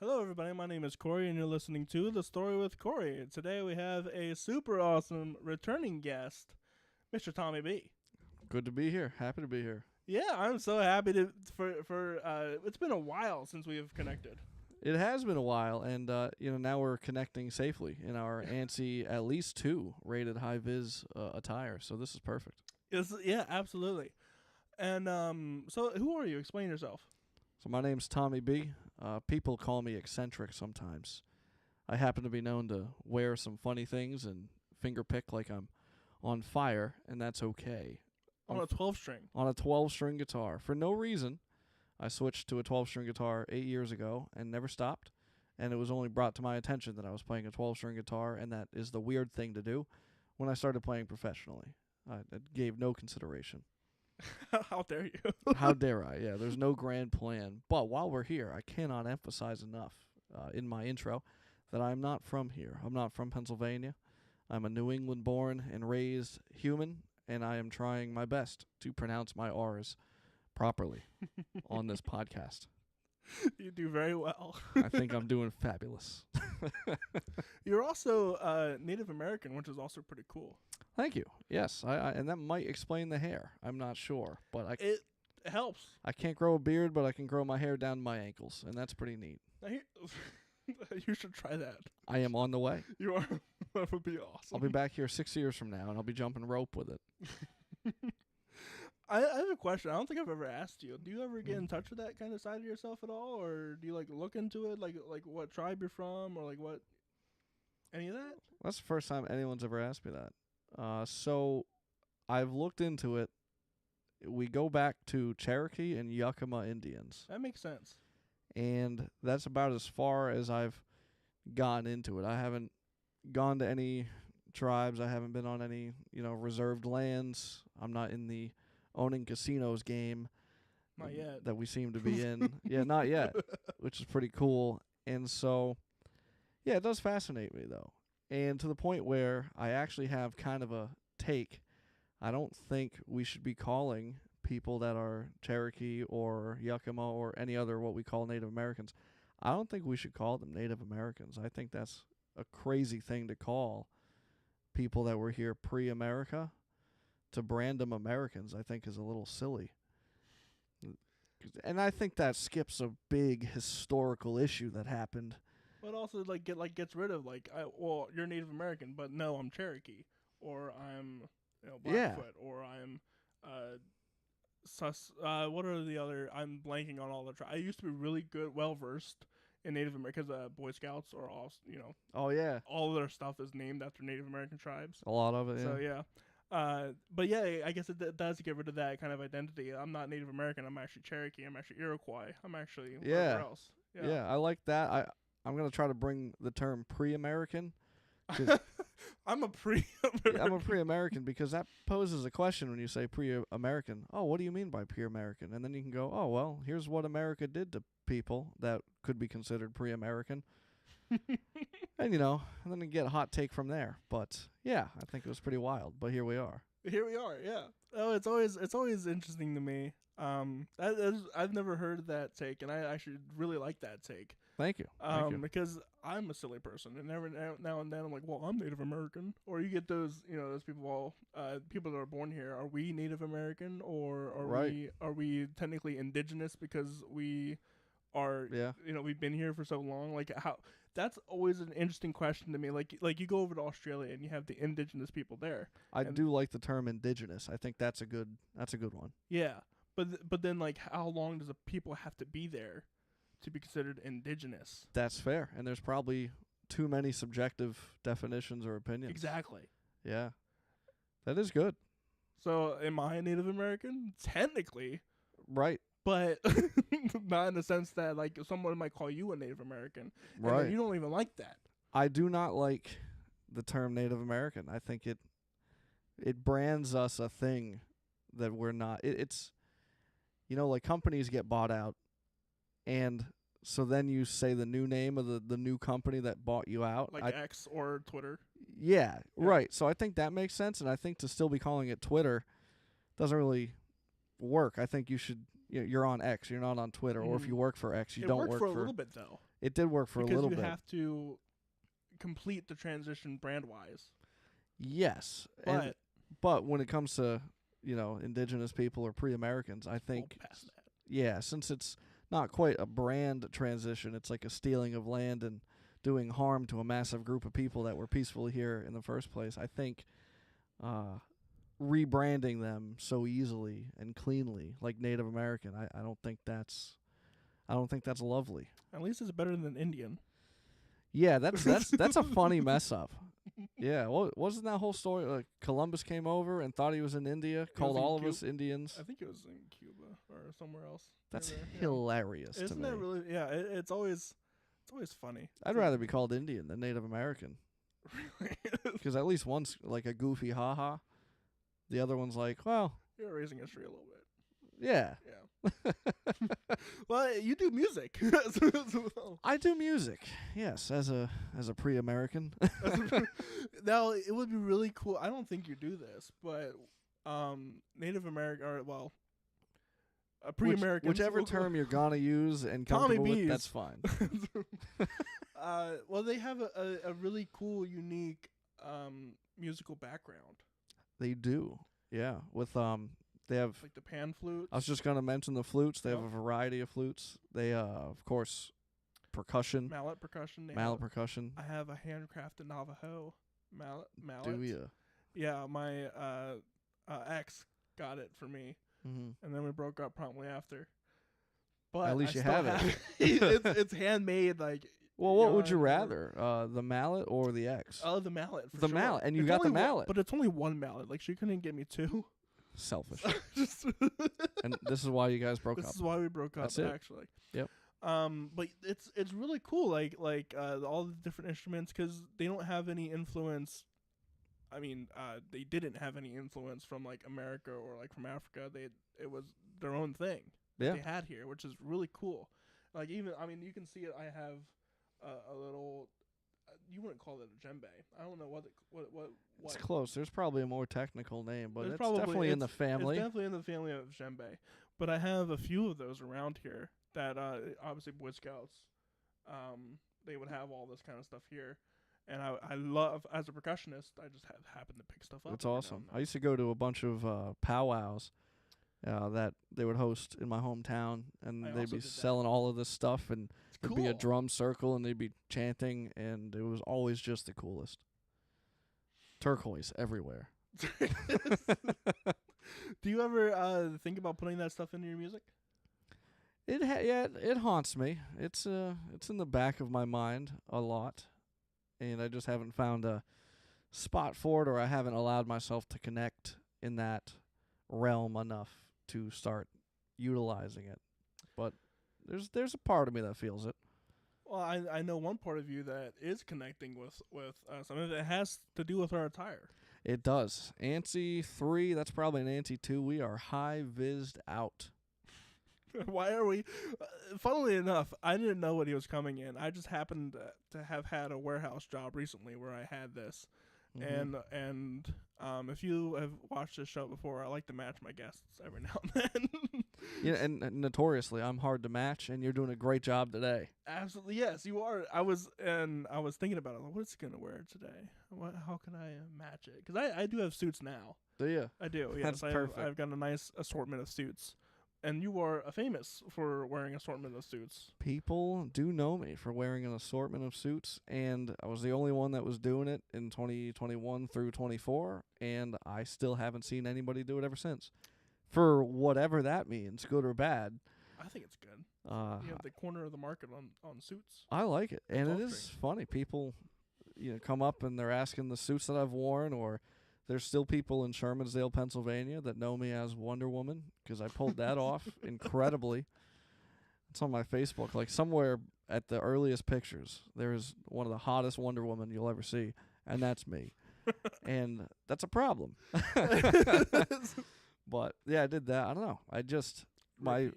Hello, everybody. My name is Cory, and you're listening to The Story with Cory. Today we have a super awesome returning guest, Mr. Tommy B. Good to be here. Happy to be here. Yeah, I'm so happy to for it's been a while since we have connected. It has been a while, and now we're connecting safely in our ANSI at least 2 rated high vis attire. So this is perfect. Yeah, absolutely. And so who are you? Explain yourself. So my name's Tommy B. People call me eccentric sometimes. I happen to be known to wear some funny things and fingerpick like I'm on fire, and that's okay. On a 12-string. On a 12-string guitar. For no reason, I switched to a 12-string guitar 8 years ago and never stopped. And it was only brought to my attention that I was playing a 12-string guitar, and that is the weird thing to do when I started playing professionally. I gave no consideration. How dare you? How dare I? Yeah, there's no grand plan. But while we're here, I cannot emphasize enough in my intro that I'm not from here. I'm not from Pennsylvania. I'm a New England born and raised human, and I am trying my best to pronounce my R's properly on this podcast. You do very well. I think I'm doing fabulous. You're also Native American, which is also pretty cool. Thank you. Yes, I and that might explain the hair. I'm not sure, but It helps. I can't grow a beard, but I can grow my hair down to my ankles, and that's pretty neat. You should try that. I am on the way. You are. That would be awesome. I'll be back here 6 years from now, and I'll be jumping rope with it. I have a question. I don't think I've ever asked you. Do you ever get in touch with that kind of side of yourself at all, or do you look into it, like what tribe you're from, or what any of that? That's the first time anyone's ever asked me that. So I've looked into it. We go back to Cherokee and Yakima Indians. That makes sense. And that's about as far as I've gotten into it. I haven't gone to any tribes. I haven't been on any, reserved lands. I'm not in the owning casinos game. Not yet. That we seem to be in. Yeah, not yet, which is pretty cool. And so, yeah, it does fascinate me, though. And to the point where I actually have kind of a take. I don't think we should be calling people that are Cherokee or Yakima or any other what we call Native Americans. I don't think we should call them Native Americans. I think that's a crazy thing to call people that were here pre-America. To brand them Americans, I think, is a little silly. And I think that skips a big historical issue that happened. But also, gets rid of you're Native American, but no, I'm Cherokee, or I'm Blackfoot, or I'm what are the other? I'm blanking on all the tribes. I used to be really good, well versed in Native American because Boy Scouts are all Oh yeah. All of their stuff is named after Native American tribes. A lot of it. So yeah. But yeah, I guess it does get rid of that kind of identity. I'm not Native American. I'm actually Cherokee. I'm actually Iroquois. I'm actually wherever else. Yeah, I like that. I'm gonna try to bring the term pre-American. I'm a pre-American. I'm a pre-American because that poses a question when you say pre-American. Oh, what do you mean by pre-American? And then you can go, oh well, here's what America did to people that could be considered pre-American. And and then you get a hot take from there. But yeah, I think it was pretty wild. But here we are. Here we are. Yeah. Oh, it's always interesting to me. I've never heard that take, and I actually really like that take. Thank you. Because I'm a silly person, and every now and then I'm like, well, I'm Native American. Or you get those people, people that are born here. Are we Native American, or are we technically indigenous because we are, we've been here for so long? Like, how? That's always an interesting question to me. Like you go over to Australia and you have the indigenous people there. I do like the term indigenous. I think that's a good one. Yeah, but then how long does the people have to be there to be considered indigenous? That's fair, and there's probably too many subjective definitions or opinions. Exactly. Yeah, that is good. So, am I a Native American? Technically, right. But not in the sense that someone might call you a Native American, and right? You don't even like that. I do not like the term Native American. I think it brands us a thing that we're not. It's companies get bought out, and so then you say the new name of the new company that bought you out, like X or Twitter. Yeah, right. So I think that makes sense, and I think to still be calling it Twitter doesn't really work. I think you should. You're on X. You're not on Twitter. Or if you work for X, you don't work for. It worked for a little bit though. It did work for a little bit. Because you have to complete the transition brand-wise. Yes. But when it comes to, indigenous people or pre-Americans, I think, past that. Yeah, since it's not quite a brand transition, it's like a stealing of land and doing harm to a massive group of people that were peacefully here in the first place. I think rebranding them so easily and cleanly, like Native American, I don't think that's lovely. At least it's better than Indian. Yeah, that's a funny mess up. Yeah, well, wasn't that whole story like Columbus came over and thought he was in India, called all of us Indians? I think it was in Cuba or somewhere else. That's hilarious to me. Isn't that really? Yeah, it's always funny. I'd rather be called Indian than Native American. Really? Because at least one's like a goofy ha-ha. The other one's like, well... You're erasing history a little bit. Yeah. Yeah. Well, you do music. I do music, yes, as a pre-American. Now, it would be really cool. I don't think you do this, but Native American, or, a pre-American. Whichever term you're going to use and comfortable with, that's fine. Well, they have a really cool, unique musical background. They do, yeah. With they have like the pan flutes. I was just gonna mention the flutes. They have a variety of flutes. They of course, percussion. Mallet percussion. Mallet percussion. I have a handcrafted Navajo mallet. Do you? Yeah, my ex got it for me, and then we broke up promptly after. But at least you have it. It's handmade, like. Well, what would you rather, the mallet or the X? Oh, the mallet. The mallet, and you got the mallet. But it's only one mallet. Like, she couldn't get me two. Selfish. And this is why you guys broke up. This is why we broke up. That's it. Actually. Yep. But it's really cool. Like all the different instruments, because they don't have any influence. I mean, they didn't have any influence from like America or like from Africa. It was their own thing. Yeah. They had here, which is really cool. Like you can see it. I have a little. You wouldn't call it a djembe. I don't know what. It's close. There's probably a more technical name, but it's probably, definitely in the family. It's definitely in the family of djembe. But I have a few of those around here that obviously Boy Scouts, they would have all this kind of stuff here. And I love, as a percussionist, I just happen to pick stuff up. That's awesome. I used to go to a bunch of powwows that they would host in my hometown, and they'd be selling all of this stuff, and there'd be a drum circle, and they'd be chanting, and it was always just the coolest. Turquoise everywhere. Do you ever think about putting that stuff into your music? It haunts me. It's in the back of my mind a lot, and I just haven't found a spot for it, or I haven't allowed myself to connect in that realm enough to start utilizing it. But there's a part of me that feels it. Well, I know one part of you that is connecting with something that has to do with our attire. It does. ANSI 3, that's probably an ANSI 2. We are high-vised out. Why are we? Funnily enough, I didn't know what he was coming in. I just happened to have had a warehouse job recently where I had this. And if you have watched this show before, I like to match my guests every now and then. Yeah, and notoriously, I'm hard to match, and you're doing a great job today. Absolutely, yes, you are. I was thinking about it. Like, what's he gonna wear today? How can I match it? Because I do have suits now. Do you? I do. Yes, That's perfect. I've got a nice assortment of suits. And you are famous for wearing assortment of suits. People do know me for wearing an assortment of suits, and I was the only one that was doing it in 2021 through 24, and I still haven't seen anybody do it ever since. For whatever that means, good or bad. I think it's good. You have the corner of the market on suits. I like it, and it is funny. People, come up and they're asking the suits that I've worn, or there's still people in Shermansdale, Pennsylvania that know me as Wonder Woman because I pulled that off incredibly. It's on my Facebook. Like somewhere at the earliest pictures, there is one of the hottest Wonder Woman you'll ever see, and that's me. And that's a problem. But, yeah, I did that. I don't know.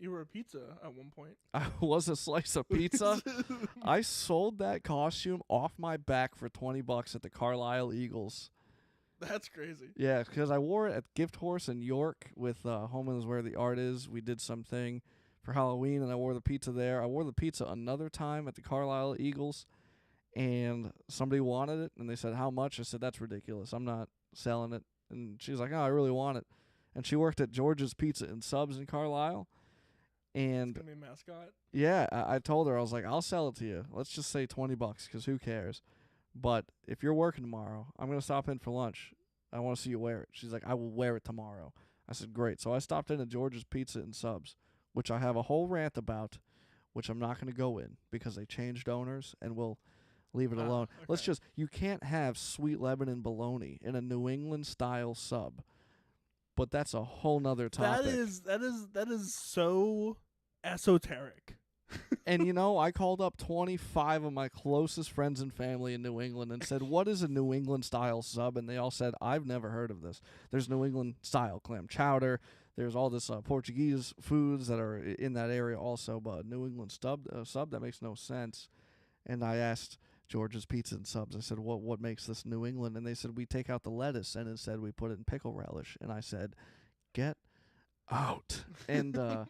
You were a pizza at one point. I was a slice of pizza. I sold that costume off my back for $20 at the Carlisle Eagles. That's crazy. Yeah, because I wore it at Gift Horse in York with Home is Where the Art Is. We did something for Halloween, and I wore the pizza there. I wore the pizza another time at the Carlisle Eagles, and somebody wanted it, and they said, how much? I said, that's ridiculous. I'm not selling it. And she was like, oh, I really want it. And she worked at George's Pizza and Subs in Carlisle. And it's gonna be a mascot. yeah, I told her, I was like, I'll sell it to you. Let's just say $20 because who cares? But if you're working tomorrow, I'm going to stop in for lunch. I want to see you wear it. She's like, I will wear it tomorrow. I said, great. So I stopped in at George's Pizza and Subs, which I have a whole rant about, which I'm not going to go in because they changed owners, and we'll leave it alone. Okay. Let's just, you can't have sweet Lebanon bologna in a New England style sub. But that's a whole nother topic. That is so esoteric. And, you know, I called up 25 of my closest friends and family in New England and said, what is a New England style sub? And they all said, I've never heard of this. There's New England style clam chowder. There's all this Portuguese foods that are in that area also, but New England sub, that makes no sense. And I asked George's Pizza and Subs, I said, what makes this New England? And they said, we take out the lettuce, and instead we put it in pickle relish. And I said, get out. And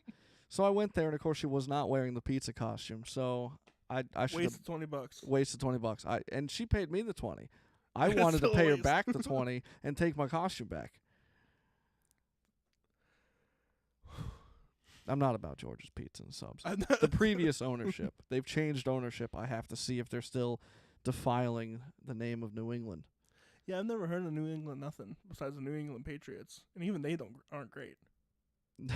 so I went there, and of course she was not wearing the pizza costume. So I should wasted $20. Wasted $20. And she paid me the 20. I wanted to pay her back the 20 and take my costume back. I'm not about George's Pizza and Subs. The previous ownership. They've changed ownership. I have to see if they're still defiling the name of New England. Yeah, I've never heard of New England nothing besides the New England Patriots, and even they aren't great.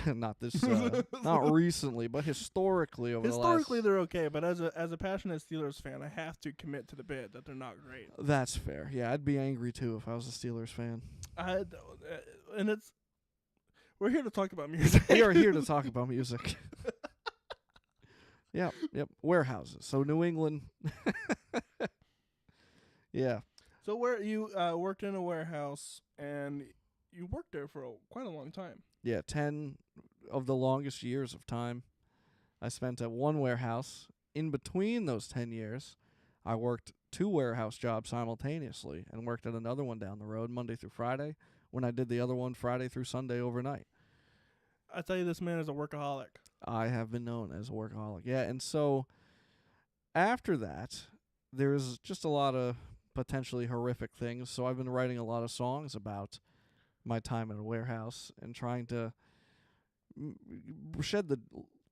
Not this, not recently, but historically over the last. Historically, they're okay, but as a passionate Steelers fan, I have to commit to the bit that they're not great. That's fair. Yeah, I'd be angry too if I was a Steelers fan. And we're here to talk about music. We are here to talk about music. Yep. Warehouses. So New England. Yeah. So where you worked in a warehouse, and you worked there for quite a long time. Yeah, 10 of the longest years of time I spent at one warehouse. In between those 10 years, I worked 2 warehouse jobs simultaneously and worked at another one down the road Monday through Friday, when I did the other one Friday through Sunday overnight. I tell you, this man is a workaholic. I have been known as a workaholic. Yeah, and so after that, there's just a lot of potentially horrific things. So I've been writing a lot of songs about my time in a warehouse and trying to shed the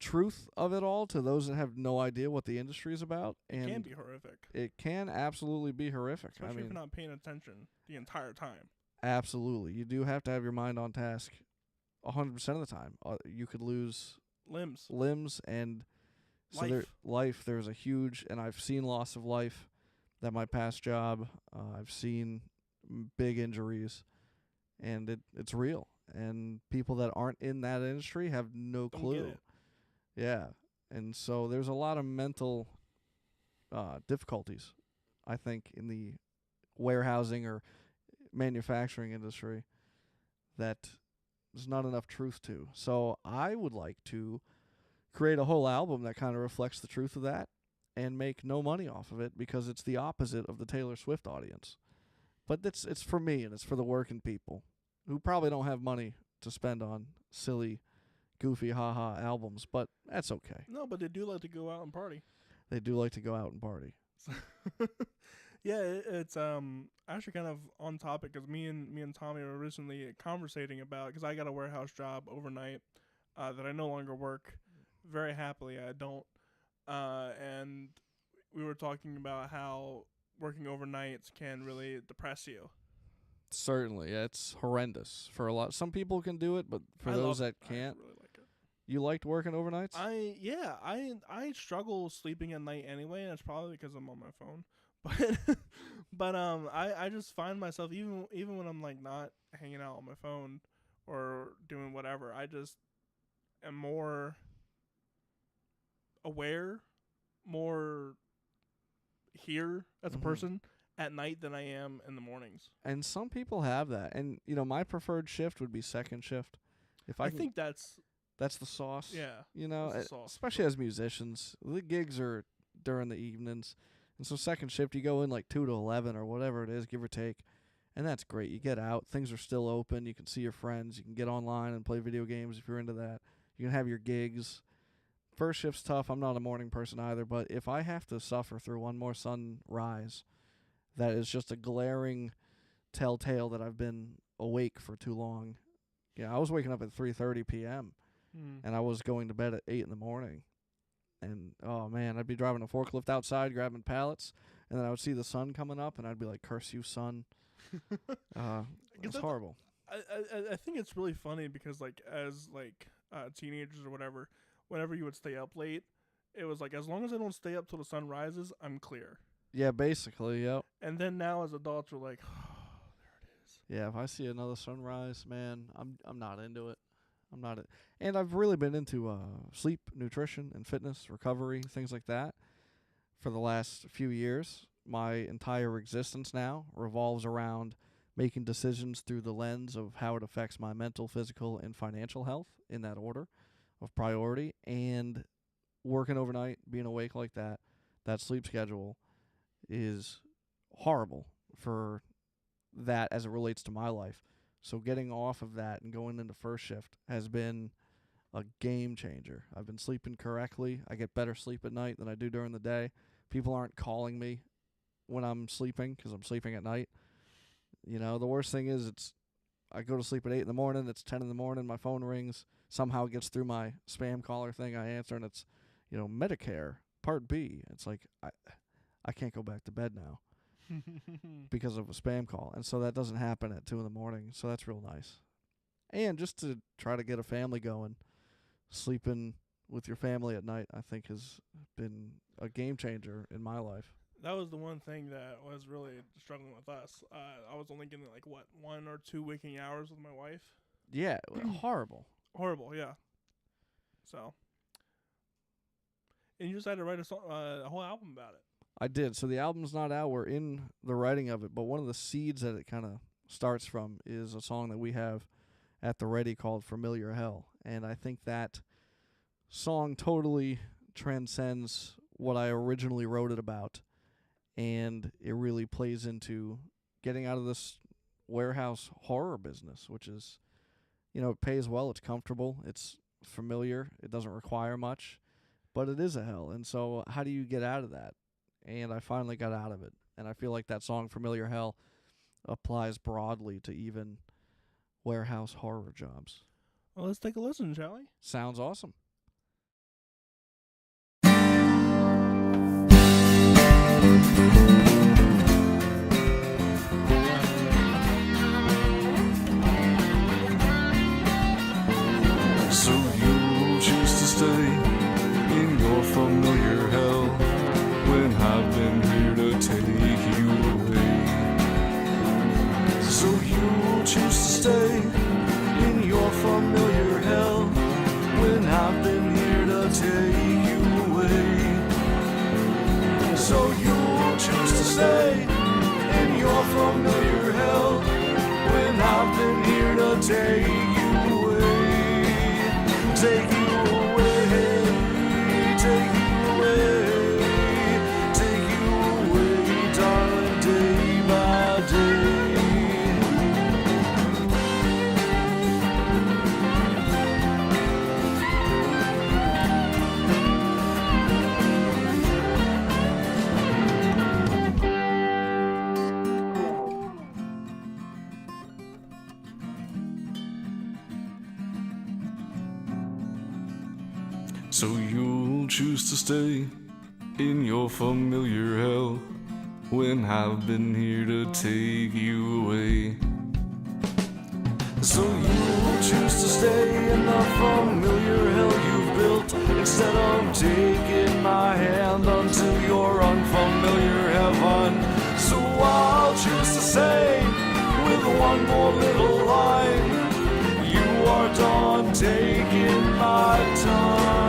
truth of it all to those that have no idea what the industry is about. And it can be horrific. It can absolutely be horrific. Especially if you're not paying attention the entire time. Absolutely. You do have to have your mind on task 100% of the time. You could lose limbs and life. There's a huge, and I've seen loss of life at my past job. I've seen big injuries, and it's real. And people that aren't in that industry have no clue. Don't get it. Yeah. And so there's a lot of mental difficulties, I think, in the warehousing or manufacturing industry that there's not enough truth to. So I would like to create a whole album that kind of reflects the truth of that and make no money off of it, because it's the opposite of the Taylor Swift audience. But it's for me, and it's for the working people who probably don't have money to spend on silly, goofy, ha-ha albums, but that's okay. No, but they do like to go out and party. They do like to go out and party. Yeah, it's actually kind of on topic, because me and Tommy were recently conversating about, because I got a warehouse job overnight that I no longer work. Very happily, I don't. And we were talking about how working overnights can really depress you. Certainly, yeah, it's horrendous for a lot. Some people can do it, but for those that can't, I really like it. You liked working overnights? I struggle sleeping at night anyway, and it's probably because I'm on my phone. But I just find myself, even when I'm like not hanging out on my phone or doing whatever, I just am more aware, more here as a person at night than I am in the mornings. And some people have that. And my preferred shift would be second shift. If I think that's the sauce. Yeah. Especially as musicians, the gigs are during the evenings. And so second shift, you go in like 2 to 11 or whatever it is, give or take. And that's great. You get out. Things are still open. You can see your friends. You can get online and play video games if you're into that. You can have your gigs. first shift's tough. I'm not a morning person either, but if I have to suffer through one more sunrise, that is just a glaring telltale that I've been awake for too long. Yeah, I was waking up at 3:30 p.m. And I was going to bed at 8 in the morning. And, oh, man, I'd be driving a forklift outside, grabbing pallets, and then I would see the sun coming up, and I'd be like, curse you, sun. It's horrible. I think it's really funny because, like, as, like, teenagers or whatever, whenever you would stay up late, it was like, as long as I don't stay up till the sun rises, I'm clear. Yeah, basically, yep. And then now as adults, we're like, oh, there it is. Yeah, if I see another sunrise, man, I'm not into it. I'm not it. And I've really been into sleep, nutrition, and fitness, recovery, things like that for the last few years. My entire existence now revolves around making decisions through the lens of how it affects my mental, physical, and financial health in that order of priority. And working overnight, being awake like that sleep schedule is horrible for that as it relates to my life. So getting off of that and going into first shift has been a game changer. I've been sleeping correctly. I get better sleep at night than I do during the day. People aren't calling me when I'm sleeping because I'm sleeping at night. You know, the worst thing is I go to sleep at 8 in the morning. It's 10 in the morning. My phone rings. Somehow it gets through my spam caller thing. I answer, and it's, Medicare, Part B. It's like, I can't go back to bed now. Because of a spam call. And so that doesn't happen at 2 in the morning. So that's real nice. And just to try to get a family going, sleeping with your family at night, I think has been a game changer in my life. That was the one thing that was really struggling with us. I was only getting 1 or 2 waking hours with my wife. Yeah, horrible. Horrible, yeah. So, and you decided to write a whole album about it. I did. So the album's not out. We're in the writing of it. But one of the seeds that it kind of starts from is a song that we have at the ready called Familiar Hell. And I think that song totally transcends what I originally wrote it about. And it really plays into getting out of this warehouse horror business, which is, it pays well. It's comfortable. It's familiar. It doesn't require much. But it is a hell. And so how do you get out of that? And I finally got out of it. And I feel like that song, Familiar Hell, applies broadly to even warehouse horror jobs. Well, let's take a listen, shall we? Sounds awesome. So you choose to stay in your familiar hell when I've been here to take you away. So you choose to stay in your familiar hell when I've been here to take you away. So you choose to stay in your familiar hell when I've been here to take you away. Take you away, take you away, take you away, darling, day by day. So you'll choose to stay in your familiar hell when I've been here to take you away. So you'll choose to stay in the familiar hell you've built instead of taking my hand unto your unfamiliar heaven. So I'll choose to say with one more little line, you are done taking my time.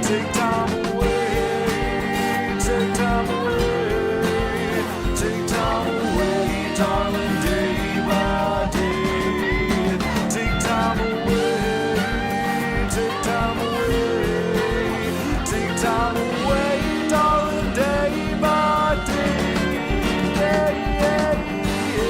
Take time away, take time away, take time away, darling, day by day. Take time away, take time away, take time away, darling, day by day. Yeah, yeah, yeah.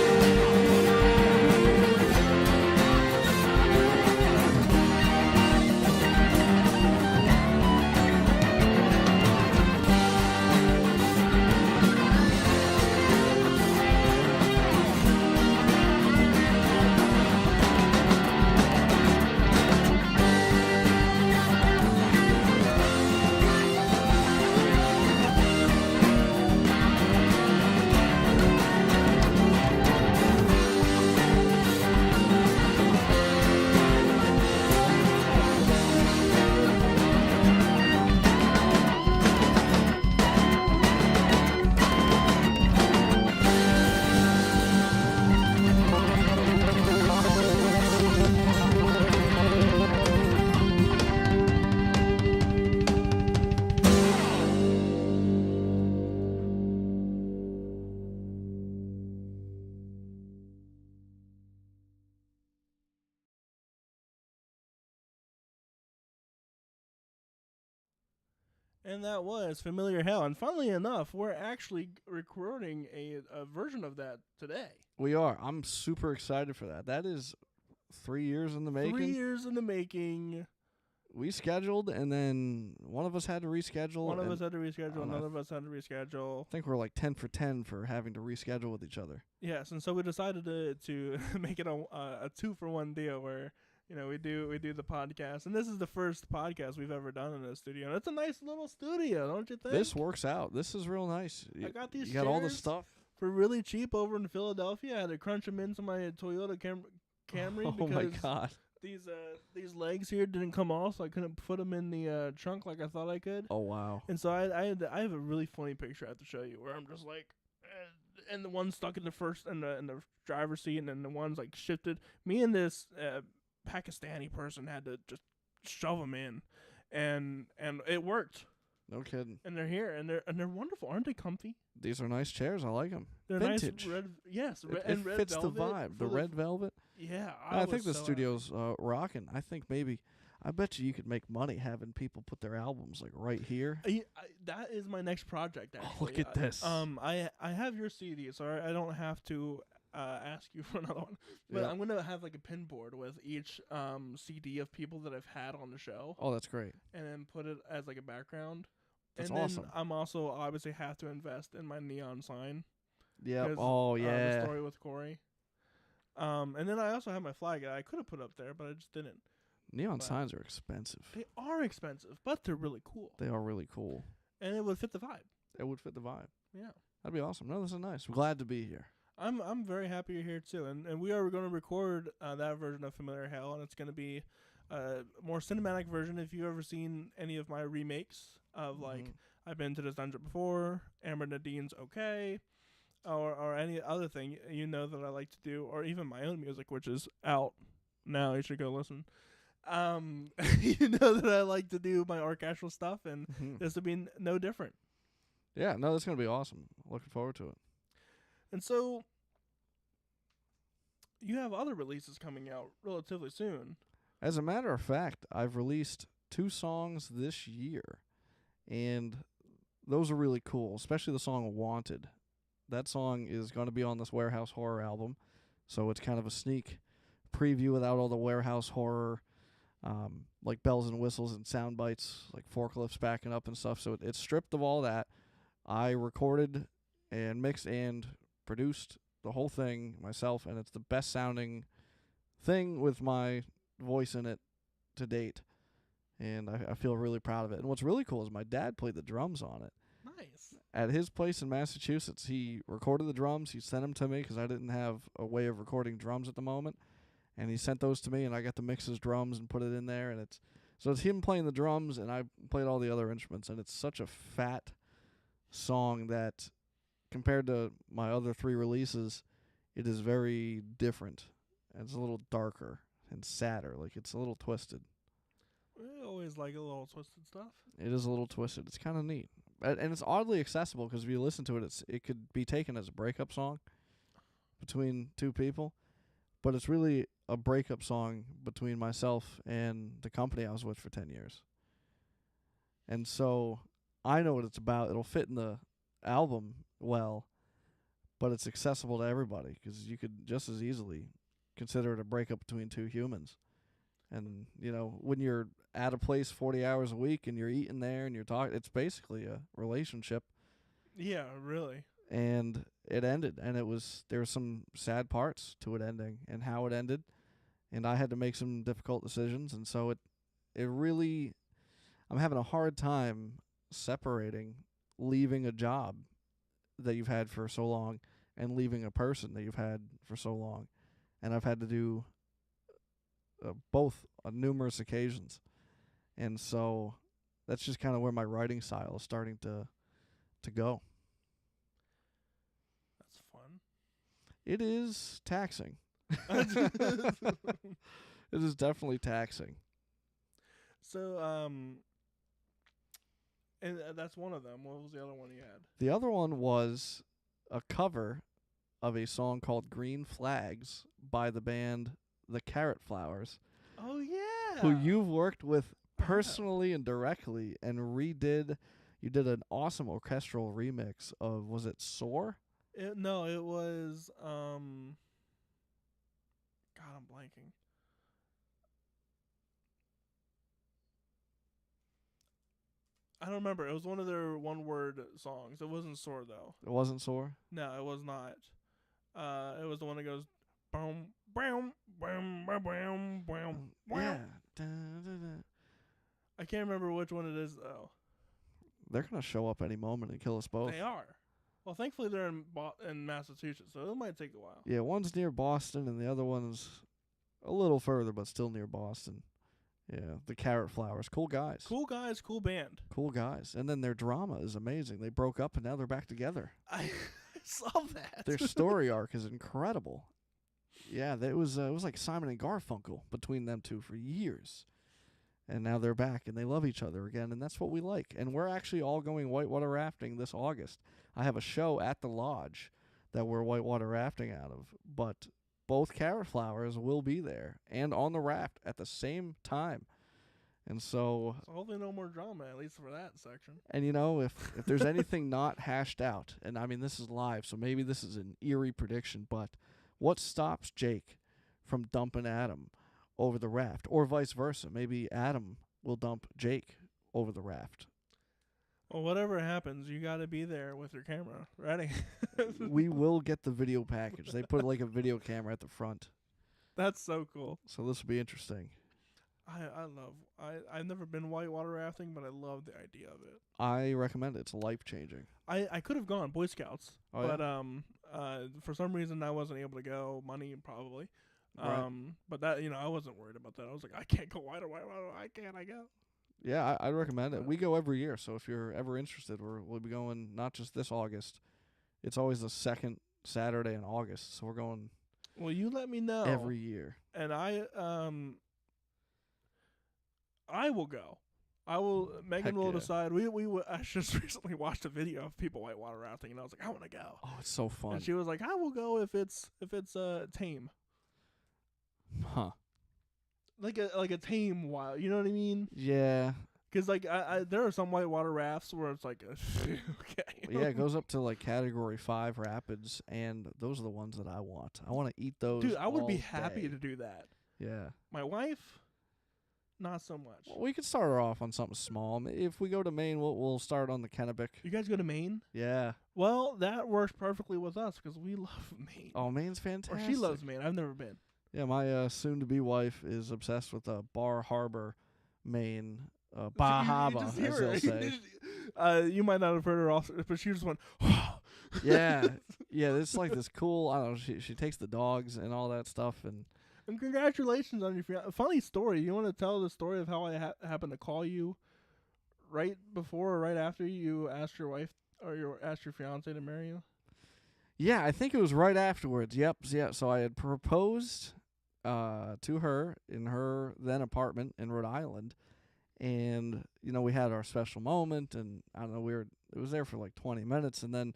And that was Familiar Hell. And funnily enough, we're actually recording a version of that today. We are. I'm super excited for that. That is 3 years in the making. 3 years in the making. We scheduled, and then one of us had to reschedule. One of us had to reschedule. Another of us had to reschedule. I think we're like 10 for 10 for having to reschedule with each other. Yes, and so we decided to make it a 2-for-1 deal where we do the podcast, and this is the first podcast we've ever done in the studio. And it's a nice little studio, don't you think? This works out. This is real nice. I got these. You got all the stuff for really cheap over in Philadelphia. I had to crunch them into my Toyota Camry oh because my god. These legs here didn't come off, so I couldn't put them in the trunk like I thought I could. Oh wow! And so I have a really funny picture I have to show you where I'm just like, and the one stuck in the first in the driver's seat, and then the one's like shifted. Me and this Pakistani person had to just shove them in, and it worked. No kidding. And they're here, and they're wonderful, aren't they? Comfy. These are nice chairs. I like them. They're vintage. Nice red. Yes, it red fits velvet the vibe. The red velvet. Yeah, I think the studio's rocking. I think maybe. I bet you could make money having people put their albums like right here. That is my next project. Actually. Oh, look at this. I have your CD, so I don't have to ask you for another one. But I'm gonna have like a pin board with each CD of people that I've had on the show. Oh, that's great. And then put it as like a background. That's and awesome. Then I'm also obviously have to invest in my neon sign. Yeah. Oh yeah. The story with Cory. And then I also have my flag that I could have put up there, but I just didn't. Neon signs are expensive. They are expensive, but they're really cool. They are really cool. And it would fit the vibe. It would fit the vibe. Yeah. That'd be awesome. No, this is nice. I'm glad to be here. I'm very happy you're here too. And we are going to record that version of Familiar Hell, and it's going to be a more cinematic version. If you've ever seen any of my remakes of like I've been to this dungeon before, Amber Nadine's okay, or any other thing that I like to do, or even my own music, which is out now. You should go listen. That I like to do my orchestral stuff, and this will be no different. Yeah, no, that's going to be awesome. Looking forward to it. And so you have other releases coming out relatively soon. As a matter of fact, I've released 2 songs this year, and those are really cool, especially the song Wanted. That song is going to be on this Warehouse Horror album, so it's kind of a sneak preview without all the warehouse horror, like bells and whistles and sound bites, like forklifts backing up and stuff. So it's stripped of all that. I recorded and mixed and produced the whole thing myself, and it's the best sounding thing with my voice in it to date. And I feel really proud of it. And what's really cool is my dad played the drums on it. Nice. At his place in Massachusetts, he recorded the drums. He sent them to me because I didn't have a way of recording drums at the moment. And he sent those to me, and I got to mix his drums and put it in there. And it's him playing the drums, and I played all the other instruments. And it's such a fat song that, compared to my other 3 releases, it is very different. And it's a little darker and sadder. Like, it's a little twisted. We always like a little twisted stuff. It is a little twisted. It's kind of neat. And it's oddly accessible because if you listen to it, it could be taken as a breakup song between 2 people. But it's really a breakup song between myself and the company I was with for 10 years. And so I know what it's about. It'll fit in the album well, but it's accessible to everybody because you could just as easily consider it a breakup between 2 humans. And, when you're at a place 40 hours a week and you're eating there and you're talking, it's basically a relationship. Yeah, really. And it ended, and there were some sad parts to it ending and how it ended, and I had to make some difficult decisions, and so it really, I'm having a hard time separating leaving a job that you've had for so long and leaving a person that you've had for so long, and I've had to do both on numerous occasions, and so that's just kind of where my writing style is starting to go. It is taxing. It is definitely taxing. So, and that's one of them. What was the other one you had? The other one was a cover of a song called Green Flags by the band The Carrot Flowers. Oh, yeah. Who you've worked with personally and directly and redid. You did an awesome orchestral remix of, was it Soar? No, it was God, I'm blanking. I don't remember. It was one of their one-word songs. It wasn't Soar though. It wasn't Soar? No, it was not. It was the one that goes boom, boom, boom, boom, boom, boom. Yeah. I can't remember which one it is though. They're going to show up any moment and kill us both. They are. Well, thankfully they're in Massachusetts, so it might take a while. Yeah, one's near Boston and the other one's a little further, but still near Boston. Yeah, the Carrot Flowers. Cool guys. Cool guys, cool band. Cool guys. And then their drama is amazing. They broke up and now they're back together. I saw that. Their story arc is incredible. Yeah, it was like Simon and Garfunkel between them two for years. And now they're back and they love each other again, and that's what we like. And we're actually all going whitewater rafting this August. I have a show at the lodge that we're whitewater rafting out of, but both Carrot Flowers will be there and on the raft at the same time. And so hopefully no more drama, at least for that section. And if there's anything not hashed out, and I mean this is live, so maybe this is an eerie prediction, but what stops Jake from dumping Adam over the raft, or vice versa? Maybe Adam will dump Jake over the raft. Well, whatever happens, you got to be there with your camera ready. We will get the video package. They put like a video camera at the front. That's so cool. So this will be interesting. I've never been whitewater rafting, but I love the idea of it. I recommend it. It's life-changing. I could have gone Boy Scouts, Oh, but yeah? for some reason I wasn't able to go. Money probably. Right. But that I wasn't worried about that. I was like, I can't go whitewater. Why can't I go? Yeah, I recommend it. We go every year, so if you're ever interested, we'll be going not just this August. It's always the second Saturday in August, so we're going. Well, you let me know every year, and I will go. I will. Megan Heck will yeah. decide. I just recently watched a video of people whitewater rafting, and I was like, I want to go. Oh, it's so fun. And she was like, I will go if it's tame. Huh. Like a tame wild, you know what I mean? Yeah. Because like there are some whitewater rafts where it's like, okay. Yeah, it goes up to like Category 5 rapids, and those are the ones that I want. I want to eat those. Dude, I would be all happy day. to do that. Yeah. My wife, not so much. Well, we could start her off on something small. If we go to Maine, we'll start on the Kennebec. You guys go to Maine? Yeah. Well, that works perfectly with us because we love Maine. Oh, Maine's fantastic. Or she loves Maine. I've never been. Yeah, my soon-to-be wife is obsessed with Bar Harbor, Maine. Bahama, as they'll say. You might not have heard her also, but she just went, Yeah. It's like this cool, I don't know, she takes the dogs and all that stuff. And congratulations on your fiance. Funny story. You want to tell the story of how I happened to call you right before or right after you asked your wife or asked your fiance to marry you? Yeah, I think it was right afterwards. Yep. Yeah, so I had proposed to her in her then apartment in Rhode Island. And, we had our special moment, and I don't know, it was there for like 20 minutes, and then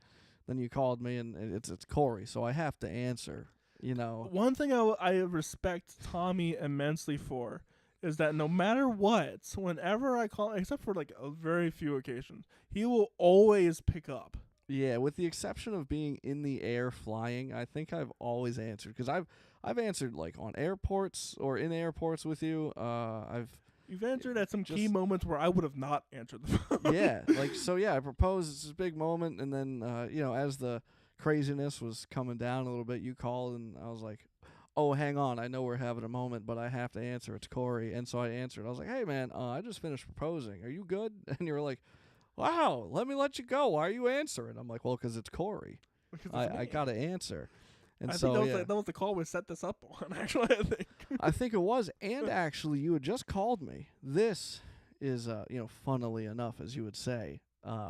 you called me, and it's Cory, so I have to answer, One thing I respect Tommy immensely for is that no matter what, whenever I call, except for like a very few occasions, he will always pick up. Yeah, with the exception of being in the air flying, I think I've always answered, because I've answered like on airports or in airports with you. You've answered at some key moments where I would have not answered the phone. Yeah, I proposed. It's this big moment, and then as the craziness was coming down a little bit, you called, and I was like, oh, hang on, I know we're having a moment, but I have to answer. It's Cory. And so I answered. I was like, hey, man, I just finished proposing. Are you good? And you were like, wow, let me let you go. Why are you answering? I'm like, well, because it's Cory. I got to answer. And I think that was the call we set this up on, actually, I think. I think it was. And actually, you had just called me. This is, funnily enough, as you would say,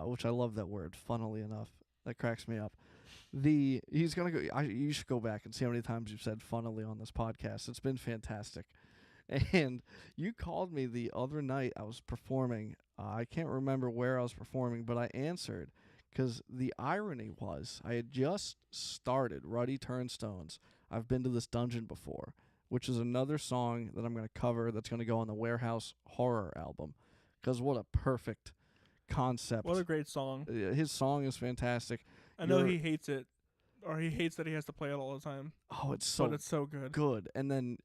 which I love that word, funnily enough. That cracks me up. He's going to go. You should go back and see how many times you've said funnily on this podcast. It's been fantastic. And you called me the other night. I was performing. I can't remember where I was performing, but I answered. Because the irony was, I had just started Ruddy Turnstones. I've been to this dungeon before. which is another song that I'm going to cover that's going to go on the Warehouse Horror album. Because what a perfect concept. What a great song. His song is fantastic. I know he hates it, or he hates that he has to play it all the time. Oh, it's so good. And then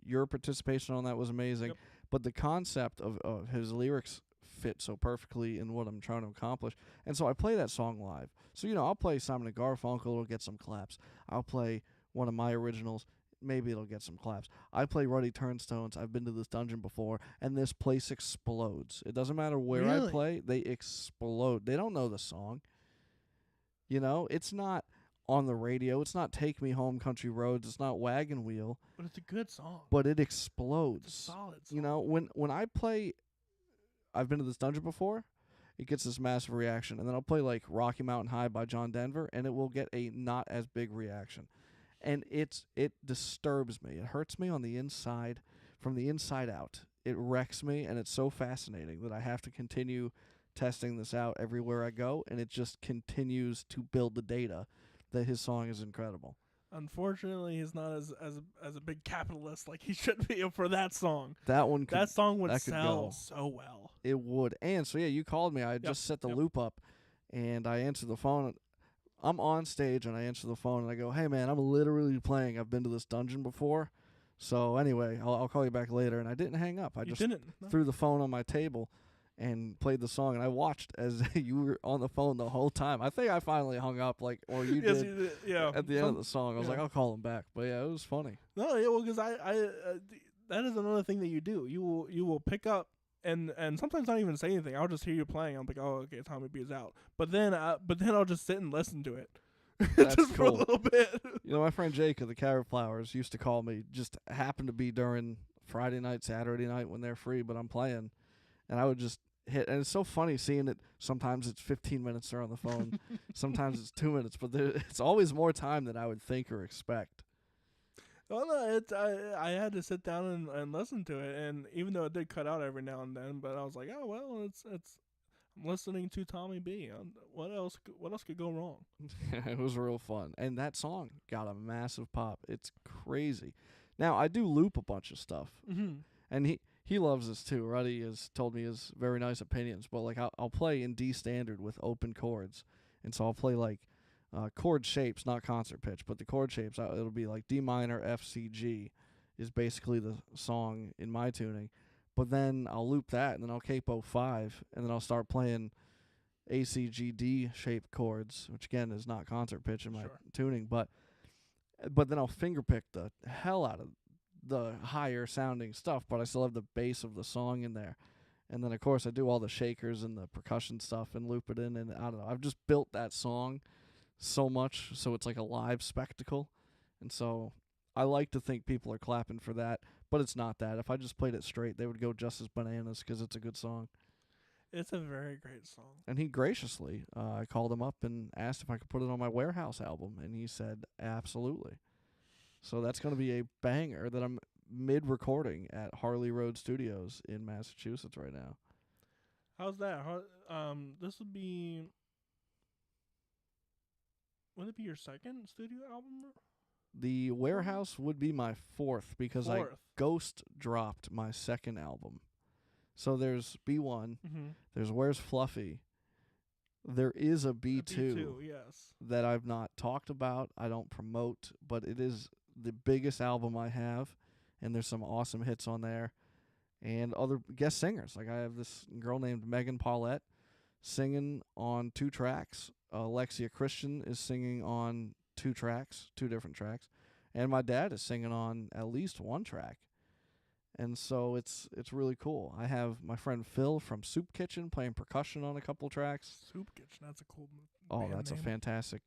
your participation on that was amazing. Yep. But the concept of his lyrics fit so perfectly in what I'm trying to accomplish. And so I play that song live. So, I'll play Simon & Garfunkel, it'll get some claps. I'll play one of my originals, maybe it'll get some claps. I play Ruddy Turnstones, I've been to this dungeon before, and this place explodes. It doesn't matter where I play, they explode. They don't know the song. It's not on the radio. It's not Take Me Home Country Roads. It's not Wagon Wheel. But it's a good song. But it explodes. It's a solid song. When I play I've Been to This Dungeon Before, it gets this massive reaction. And then I'll play like Rocky Mountain High by John Denver, and it will get a not as big reaction. And it disturbs me. It hurts me on the inside, from the inside out. It wrecks me, and it's so fascinating that I have to continue testing this out everywhere I go, and it just continues to build the data that his song is incredible. Unfortunately, he's not as a big capitalist like he should be for that song. That song would sell so well. It would. And so, you called me. I just set the loop up, and I answered the phone. I'm on stage, and I answer the phone, and I go, hey, man, I'm literally playing I've Been to This Dungeon Before. So anyway, I'll call you back later. And I didn't hang up. I threw the phone on my table and played the song, and I watched as you were on the phone the whole time. I think I finally hung up, or you did. You did. Yeah. At the end of the song, I was like, I'll call him back. But yeah, it was funny. No, yeah, well, because that is another thing that you do. You will pick up and sometimes not even say anything. I'll just hear you playing. I'm like, oh, okay, Tommy B is out. But then I'll just sit and listen to it. That's just cool. for a little bit. My friend Jake of the Carrot Flowers used to call me. Just happened to be during Friday night, Saturday night when they're free, but I'm playing, and I would just hit. And it's so funny seeing it. Sometimes it's 15 minutes they're on the phone. Sometimes it's 2 minutes, but it's always more time than I would think or expect. Well, no, I had to sit down and listen to it, and even though it did cut out every now and then, but I was like, oh well, it's I'm listening to Tommy B. What else could go wrong? It was real fun, and that song got a massive pop. It's crazy. Now I do loop a bunch of stuff, and he loves this too. Ruddy has told me his very nice opinions, but like I'll play in D standard with open chords, and so I'll play like chord shapes, not concert pitch, but the chord shapes. It'll be like D minor, F, C, G, is basically the song in my tuning. But then I'll loop that, and then I'll capo 5, and then I'll start playing A, C, G, D shaped chords, which again is not concert pitch in my tuning. But then I'll fingerpick the hell out of the higher sounding stuff, but I still have the bass of the song in there. And then of course I do all the shakers and the percussion stuff and loop it in, and I don't know. I've just built that song so much, so it's like a live spectacle, and so I like to think people are clapping for that. But it's not that. If I just played it straight, they would go just as bananas because it's a good song. It's a very great song. And he graciously, I called him up and asked if I could put it on my Warehouse album, and he said absolutely. So that's going to be a banger that I'm mid-recording at Harley Road Studios in Massachusetts right now. How's that? This would be... Would it be your second studio album? The Warehouse would be my fourth because I ghost dropped my second album. So there's B1, there's Where's Fluffy, there is a B2, that I've not talked about, I don't promote, but it is the biggest album I have, and there's some awesome hits on there, and other guest singers. Like I have this girl named Megan Paulette singing on 2 tracks, Alexia Christian is singing on 2 different tracks, and my dad is singing on at least 1 track. And so it's really cool. I have my friend Phil from Soup Kitchen playing percussion on a couple tracks. Soup Kitchen, that's a cool that's name. A fantastic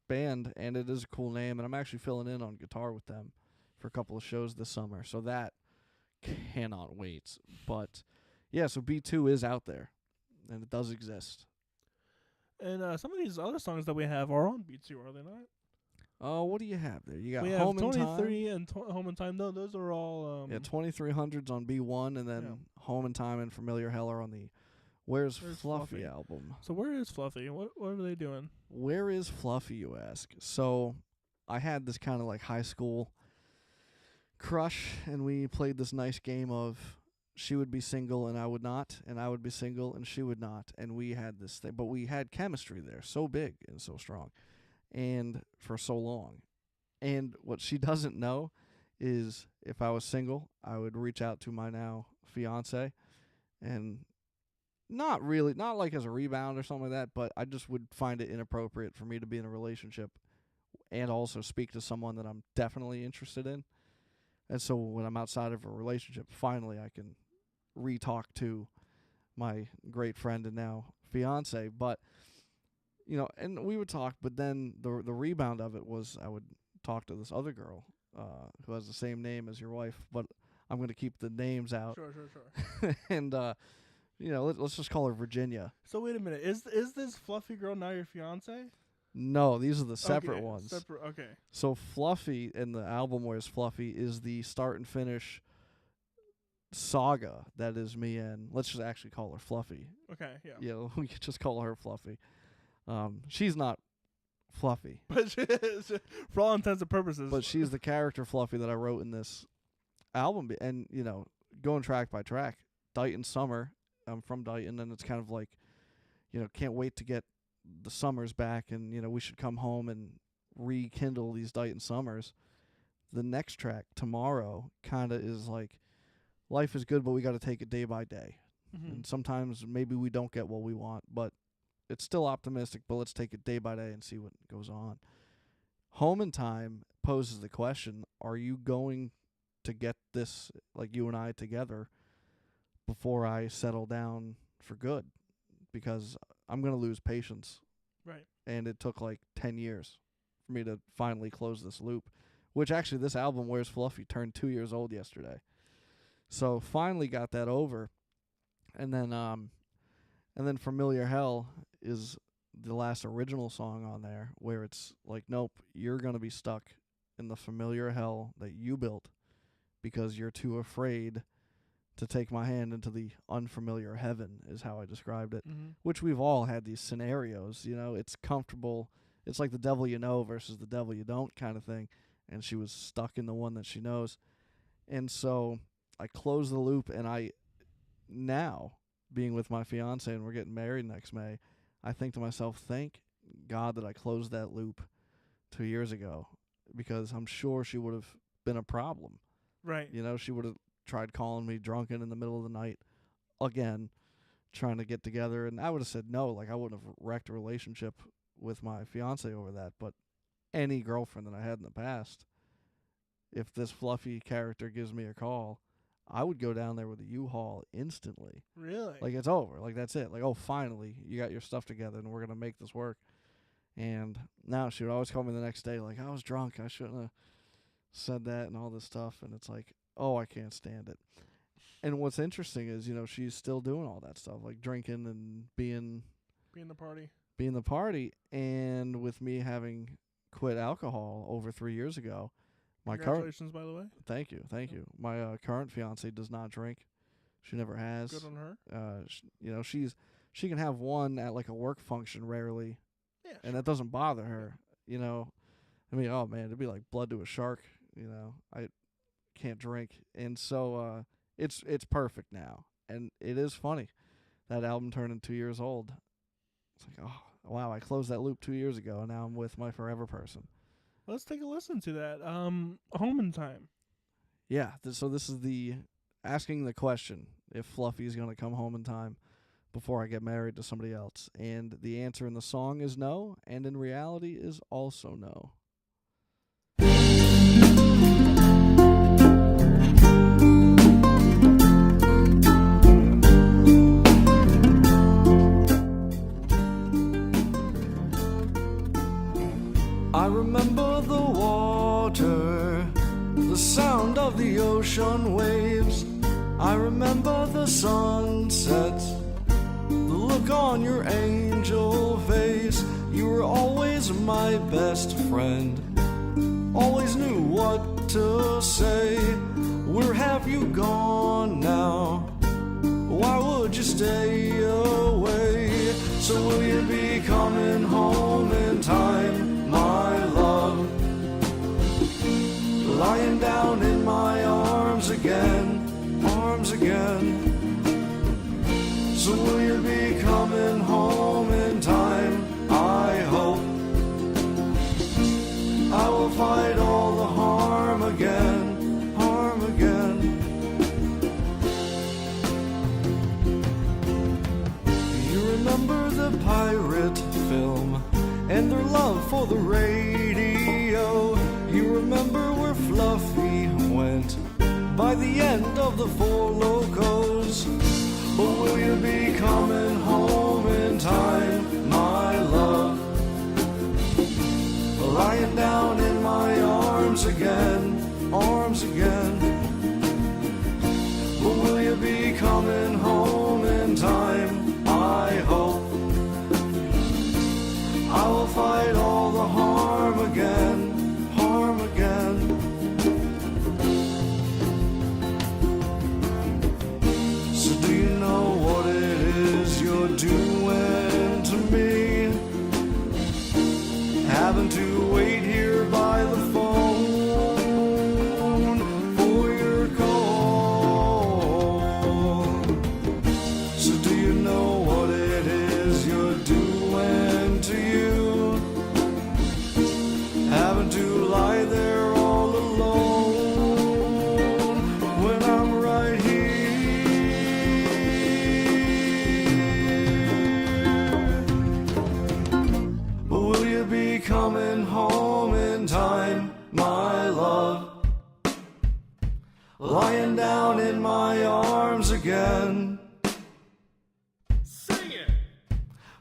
band, and it is a cool name, and I'm actually filling in on guitar with them for a couple of shows this summer, so that cannot wait. But yeah, so B2 is out there, and it does exist. And some of these other songs that we have are on B2, are they not? Oh, what do you have there? You got we Home have in Time. 23 and Home in Time. No, those are all... 2300's on B1, and then Home in Time and Familiar Hell are on the Where's Fluffy album. So where is Fluffy? What are they doing? Where is Fluffy, you ask? So I had this kind of like high school crush, and we played this nice game of she would be single and I would not, and I would be single and she would not, and we had this thing, but we had chemistry there, so big and so strong, and for so long. And what she doesn't know is if I was single, I would reach out to my now fiance, and not like as a rebound or something like that, but I just would find it inappropriate for me to be in a relationship and also speak to someone that I'm definitely interested in. And so when I'm outside of a relationship, finally I can re-talk to my great friend and now fiance. But, and we would talk, but then the rebound of it was I would talk to this other girl who has the same name as your wife, but I'm going to keep the names out. Sure. And, let's just call her Virginia. So wait a minute. Is this fluffy girl now your fiance? No, these are the separate ones. Okay. So Fluffy, and the album Where's Fluffy, is the start and finish saga that is me and, let's just actually call her Fluffy. Okay, yeah. Yeah, we could just call her Fluffy. She's not Fluffy. But for all intents and purposes. But she's the character Fluffy that I wrote in this album. And, going track by track, Dighton Summer, I'm from Dighton, and it's kind of like, can't wait to get the summers back, and we should come home and rekindle these Dighton summers. The next track, Tomorrow, kind of is like, life is good, but we got to take it day by day. Mm-hmm. And sometimes maybe we don't get what we want, but it's still optimistic, but let's take it day by day and see what goes on. Home in Time poses the question, are you going to get this, like you and I together, before I settle down for good? Because I'm going to lose patience. Right. And it took like 10 years for me to finally close this loop, which actually this album, Where's Fluffy, turned 2 years old yesterday. So finally got that over. And then Familiar Hell is the last original song on there, where it's like, nope, you're going to be stuck in the familiar hell that you built because you're too afraid to take my hand into the unfamiliar heaven, is how I described it. Mm-hmm. Which we've all had these scenarios, it's comfortable. It's like the devil you know versus the devil you don't kind of thing. And she was stuck in the one that she knows. And so I closed the loop, and I, now being with my fiance and we're getting married next May, I think to myself, thank God that I closed that loop 2 years ago, because I'm sure she would have been a problem. Right. She would have tried calling me drunken in the middle of the night again, trying to get together, and I would have said no. Like, I wouldn't have wrecked a relationship with my fiance over that, but any girlfriend that I had in the past, if this Fluffy character gives me a call, I would go down there with a U-Haul instantly. Really? Like, it's over. Like, that's it. Like, oh, finally, you got your stuff together, and we're going to make this work. And now she would always call me the next day, like, I was drunk. I shouldn't have said that and all this stuff. And it's like, oh, I can't stand it. And what's interesting is, she's still doing all that stuff, like drinking and being the party. And with me having quit alcohol over 3 years ago, congratulations, by the way. Thank you. My current fiance does not drink. She never has. Good on her. She can have one at like a work function rarely, yeah, and that doesn't bother her. I mean, oh man, it'd be like blood to a shark. I can't drink, and so it's perfect now, and it is funny. That album turning 2 years old. It's like, oh wow, I closed that loop 2 years ago, and now I'm with my forever person. Let's take a listen to that. Home in Time. Yeah, so this is the asking the question if Fluffy's going to come home in time before I get married to somebody else. And the answer in the song is no, and in reality is also no. I remember the water, the sound of the ocean waves. I remember the sunsets, the look on your angel face. You were always my best friend, always knew what to say. Where have you gone now? Why would you stay away? So will you be coming home in time, my love? Lying down in my So will you be coming home in time? I hope. I will fight all the harm again, harm again. You remember the pirate film and their love for the radio. You remember where Fluffy went by the end of the Four Locos. Or will you be coming home in time, my love? Lying down in my arms again, arms again. Or will you be coming home in time? I hope. I will fight all the harm again, harm again. So do you know what it is you're doing to me? Having to wait here by the phone for your call. So do you know what it is you're doing to you? Having to lie there all alone when I'm right here. Will you be coming home in time, my love? Lying down in my arms again. Sing it!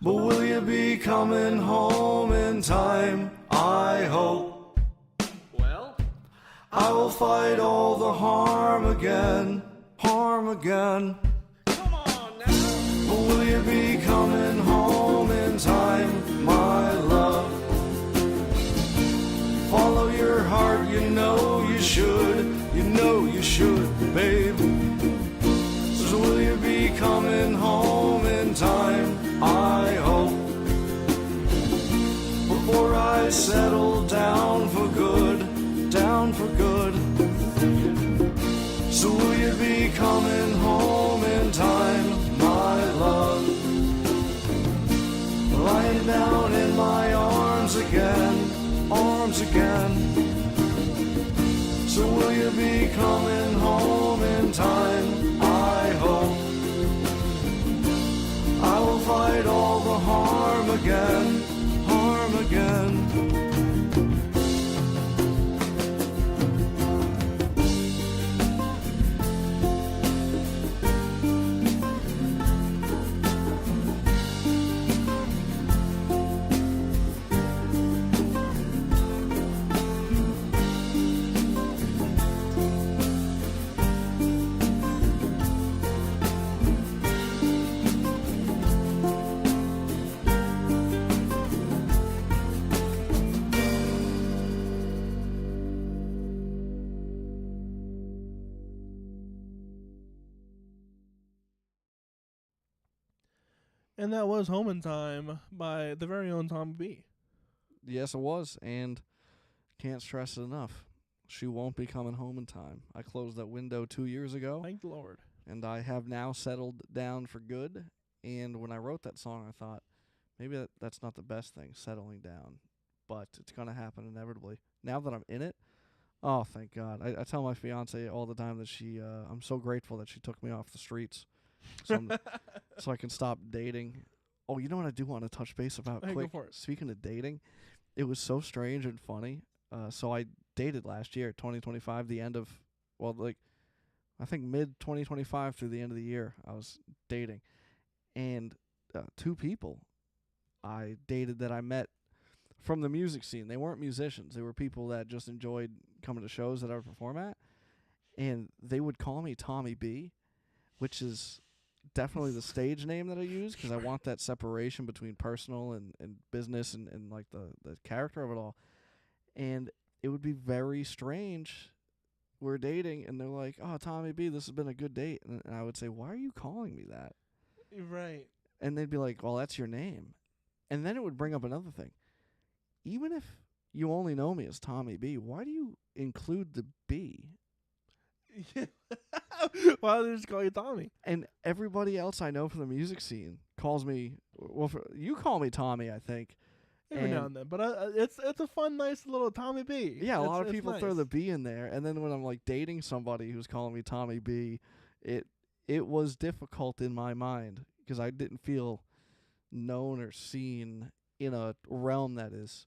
But will you be coming home in time? I hope. Well? I will fight all the harm again, harm again. Come on now! But will you be coming home in time, my love? Follow your heart, you know you should, babe. So will you be coming home in time, I hope? Before I settle down for good, down for good. So will you be coming home in time, my love? Lying down in my arms again, arms again. So will you be coming home in time, I hope? I will fight all the harm again, harm again. And that was Home in Time by the very own Tommy B. Yes, it was, and can't stress it enough. She won't be coming home in time. I closed that window 2 years ago, Thank the Lord. and I have now settled down for good. And when I wrote that song, I thought, maybe that's not the best thing, settling down, but it's going to happen inevitably. Now that I'm in it, oh, thank God. I tell my fiance all the time that I'm so grateful that she took me off the streets so, so I can stop dating. Oh, you know what I do want to touch base about Hey, quick? go for it. Speaking of dating, it was so strange and funny. So I dated last year, 2025, the end of, I think mid-2025 through the end of the year, I was dating. And 2 people I dated that I met from the music scene. They weren't musicians. They were people that just enjoyed coming to shows that I would perform at. And they would call me Tommy B, which is definitely the stage name that I use because I want that separation between personal and business and like the character of it all. And it would be very strange. We're dating, and they're like, "Oh, Tommy B, this has been a good date." And I would say, "Why are you calling me that?" Right. And they'd be like, "Well, that's your name." And then it would bring up another thing. Even if you only know me as Tommy B, why do you include the B? Why don't they just call you Tommy? And everybody else I know from the music scene calls me. Well, you call me Tommy, I think. Every now and then, but it's a fun, nice little Tommy B. Yeah, a lot of it's people nice. throw the B in there, and then when I'm like dating somebody who's calling me Tommy B, it was difficult in my mind because I didn't feel known or seen in a realm that is,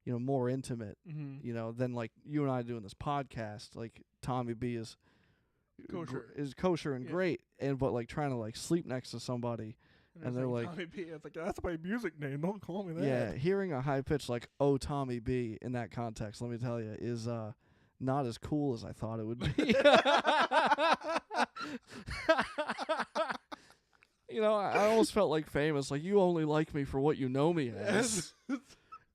more intimate, than like you and I doing this podcast. Like Tommy B is kosher and great, but like trying to like sleep next to somebody. And they're like, Tommy B. It's like, that's my music name. Don't call me that. Yeah, hearing a high pitch like "Oh Tommy B" in that context, let me tell you, is not as cool as I thought it would be. I almost felt like famous. Like, you only like me for what you know me as.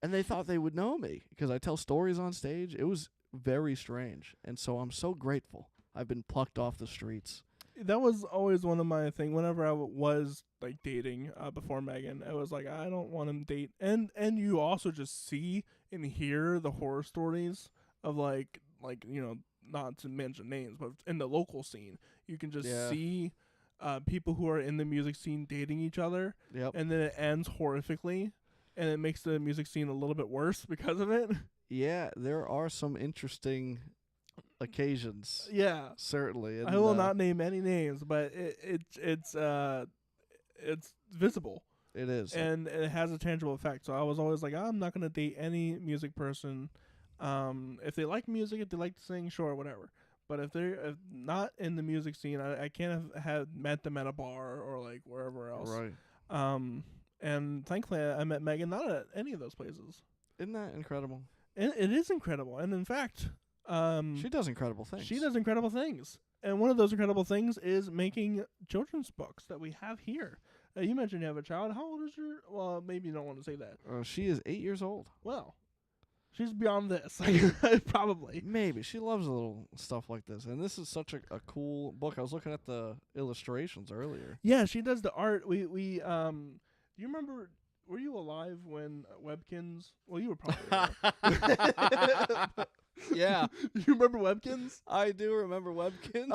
And they thought they would know me because I tell stories on stage. It was very strange, and so I'm so grateful. I've been plucked off the streets. That was always one of my things. Whenever I was like dating before Megan, I was like, I don't want to date. And you also just see and hear the horror stories of like not to mention names, but in the local scene, you can just see people who are in the music scene dating each other. Yep. And then it ends horrifically, and it makes the music scene a little bit worse because of it. Yeah, there are some interesting occasions. Yeah, certainly. And I will not name any names, but it's visible. It is, and it has a tangible effect. So I was always like, I'm not gonna date any music person. If they like music, if they like to sing, sure, whatever. But if they're not in the music scene, I can't have met them at a bar or like wherever else. Right. And thankfully, I met Megan not at any of those places. Isn't that incredible? It is incredible, and in fact. She does incredible things. She does incredible things. And one of those incredible things is making children's books that we have here. You mentioned you have a child. How old is your... Well, maybe you don't want to say that. She is 8 years old. Well, she's beyond this. Probably. Maybe. She loves a little stuff like this. And this is such a cool book. I was looking at the illustrations earlier. Yeah, she does the art. Do you remember... Were you alive when Webkins... Well, you were probably alive. Yeah. You remember Webkins? I do remember Webkins.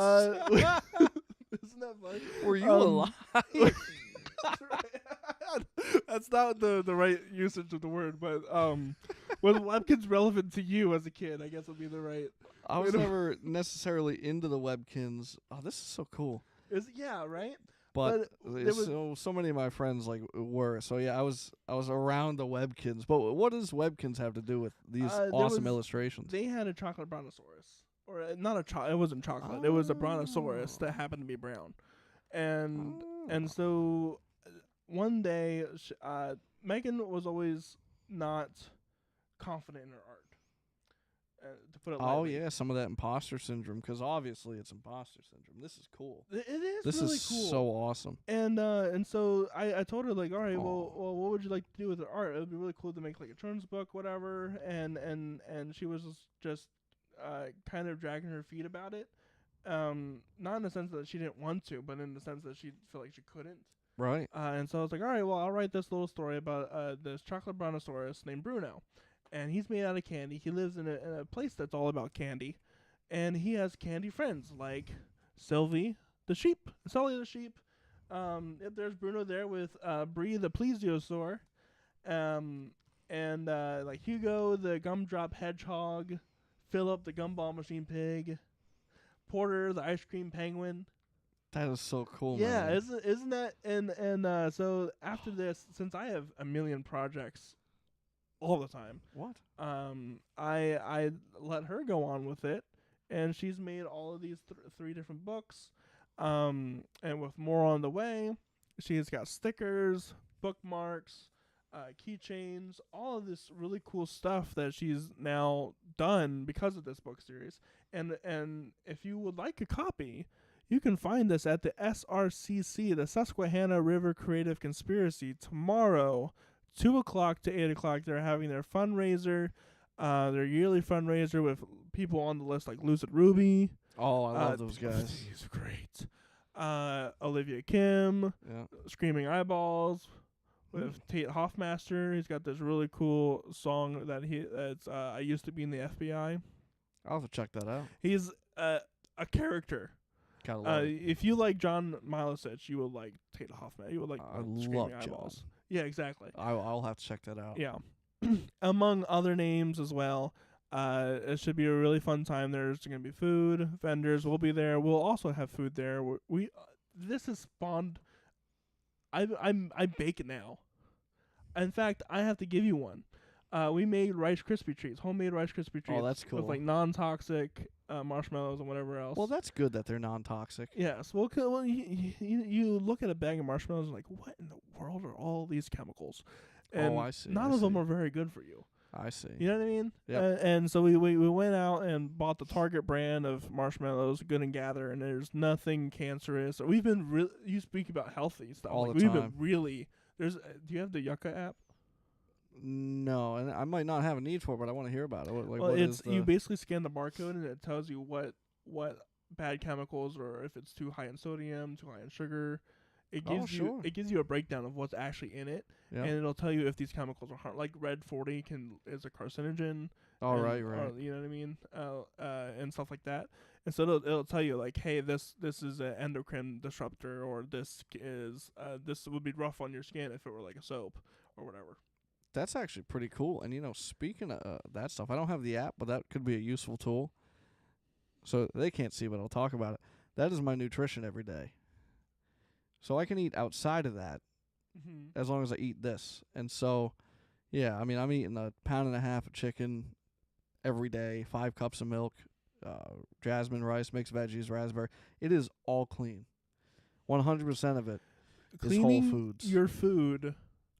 Isn't that funny? Were you alive? That's right. That's not the right usage of the word, but was Webkins relevant to you as a kid? I guess would be the right. I was never necessarily into the Webkins. Oh, this is so cool. Yeah, right? But so many of my friends like were. So yeah, I was around the Webkins. But what does Webkins have to do with these awesome illustrations? They had a chocolate brontosaurus, or not a it wasn't chocolate. It was a brontosaurus that happened to be brown, and so one day Megan was always not confident in her art. To put it lightly. Oh yeah, some of that imposter syndrome, because obviously it's imposter syndrome. This is cool. It is. This really is cool. so awesome. And so I told her like, all right, well, what would you like to do with the art? It would be really cool to make like a children's book, whatever. And she was just kind of dragging her feet about it. Not in the sense that she didn't want to, but in the sense that she felt like she couldn't. Right. And so I was like, all right, well, I'll write this little story about this chocolate brontosaurus named Bruno. And he's made out of candy. He lives in a place that's all about candy. And he has candy friends like Sylvie the sheep, Sully the sheep. There's Bruno there with Bree the plesiosaur. And like Hugo the gumdrop hedgehog. Philip the gumball machine pig. Porter the ice cream penguin. That is so cool, yeah, man. Isn't that? And so after this, since I have a million projects all the time. What? I let her go on with it, and she's made all of these 3 different books, and with more on the way. She's got stickers, bookmarks, keychains, all of this really cool stuff that she's now done because of this book series. And if you would like a copy, you can find this at the SRCC, the Susquehanna River Creative Conspiracy, tomorrow. 2 o'clock to 8 o'clock, they're having their fundraiser, their yearly fundraiser with people on the list like Lucid Ruby. Oh, I love those guys. He's great. Olivia Kim, Screaming Eyeballs, with Tate Hoffmaster. He's got this really cool song that that's I Used to Be in the FBI. I'll have to check that out. He's a character. Gotta love it. If you like John Milosich, you will like Tate Hoffman. You will like I Screaming love Eyeballs. John. Yeah, exactly. I'll have to check that out. Yeah. Among other names as well. It should be a really fun time. There's going to be food, vendors will be there. We'll also have food there. This has spawned. I bake it now. In fact, I have to give you one. We made Rice Krispie treats, homemade Rice Krispie treats. Oh, that's cool. With like non-toxic marshmallows and whatever else. Well, that's good that they're non-toxic. Yes. Well, you look at a bag of marshmallows and like, what in the world are all these chemicals? And I see. None of them are very good for you. I see. You know what I mean? Yep. And so we went out and bought the Target brand of marshmallows, Good and Gather, and there's nothing cancerous. We've been you speak about healthy stuff. All like, the we've time. been really. Do you have the Yucca app? No, and I might not have a need for it, but I want to hear about it. You basically scan the barcode and it tells you what bad chemicals, or if it's too high in sodium, too high in sugar. It gives you a breakdown of what's actually in it, and it'll tell you if these chemicals are like Red 40 is a carcinogen. Right. You know what I mean? And stuff like that. And so it'll tell you like, hey, this is an endocrine disruptor, or this would be rough on your skin if it were like a soap or whatever. That's actually pretty cool. And, speaking of that stuff, I don't have the app, but that could be a useful tool. So they can't see, but I'll talk about it. That is my nutrition every day. So I can eat outside of that as long as I eat this. And so, yeah, I mean, I'm eating 1.5 pounds of chicken every day, 5 cups of milk, jasmine rice, mixed veggies, raspberry. It is all clean. 100% of it is whole foods. Your food,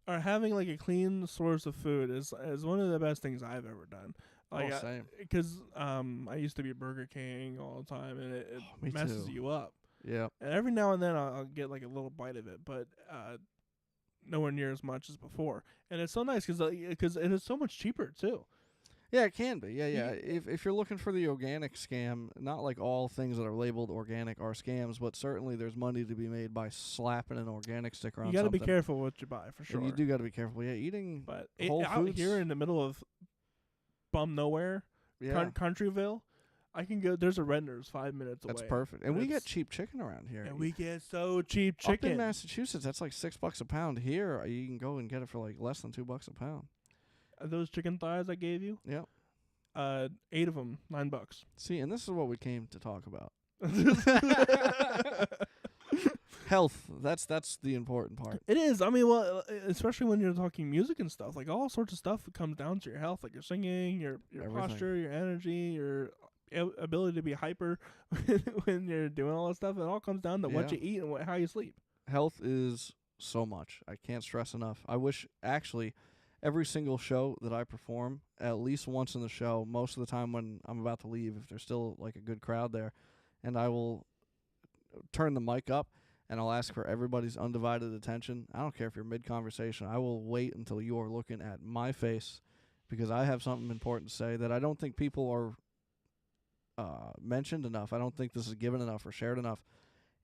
or having like a clean source of food, is one of the best things I've ever done. Like, same. Because I used to be Burger King all the time, and it messes you up. Yeah. And every now and then I'll get like a little bite of it, but nowhere near as much as before. And it's so nice because it is so much cheaper too. Yeah, it can be. Yeah. If you're looking for the organic scam, not like all things that are labeled organic are scams, but certainly there's money to be made by slapping an organic sticker on something. You got to be careful what you buy, for sure. And you do got to be careful. Yeah, eating whole out foods here in the middle of bum nowhere, Countryville, I can go. There's a Render's 5 minutes away. That's perfect. And we get cheap chicken around here. And we get so cheap chicken. Up in Massachusetts, that's like $6 a pound. Here, you can go and get it for like less than $2 a pound. Those chicken thighs I gave you? Yeah. 8 of them, $9. See, and this is what we came to talk about. Health. That's the important part. It is. I mean, well, especially when you're talking music and stuff. Like, all sorts of stuff comes down to your health. Like your singing, your posture, your energy, your ability to be hyper when you're doing all that stuff. It all comes down to what you eat and how you sleep. Health is so much. I can't stress enough. I wish, actually, every single show that I perform, at least once in the show, most of the time when I'm about to leave, if there's still like a good crowd there, and I will turn the mic up and I'll ask for everybody's undivided attention. I don't care if you're mid-conversation. I will wait until you are looking at my face because I have something important to say that I don't think people are mentioned enough. I don't think this is given enough or shared enough.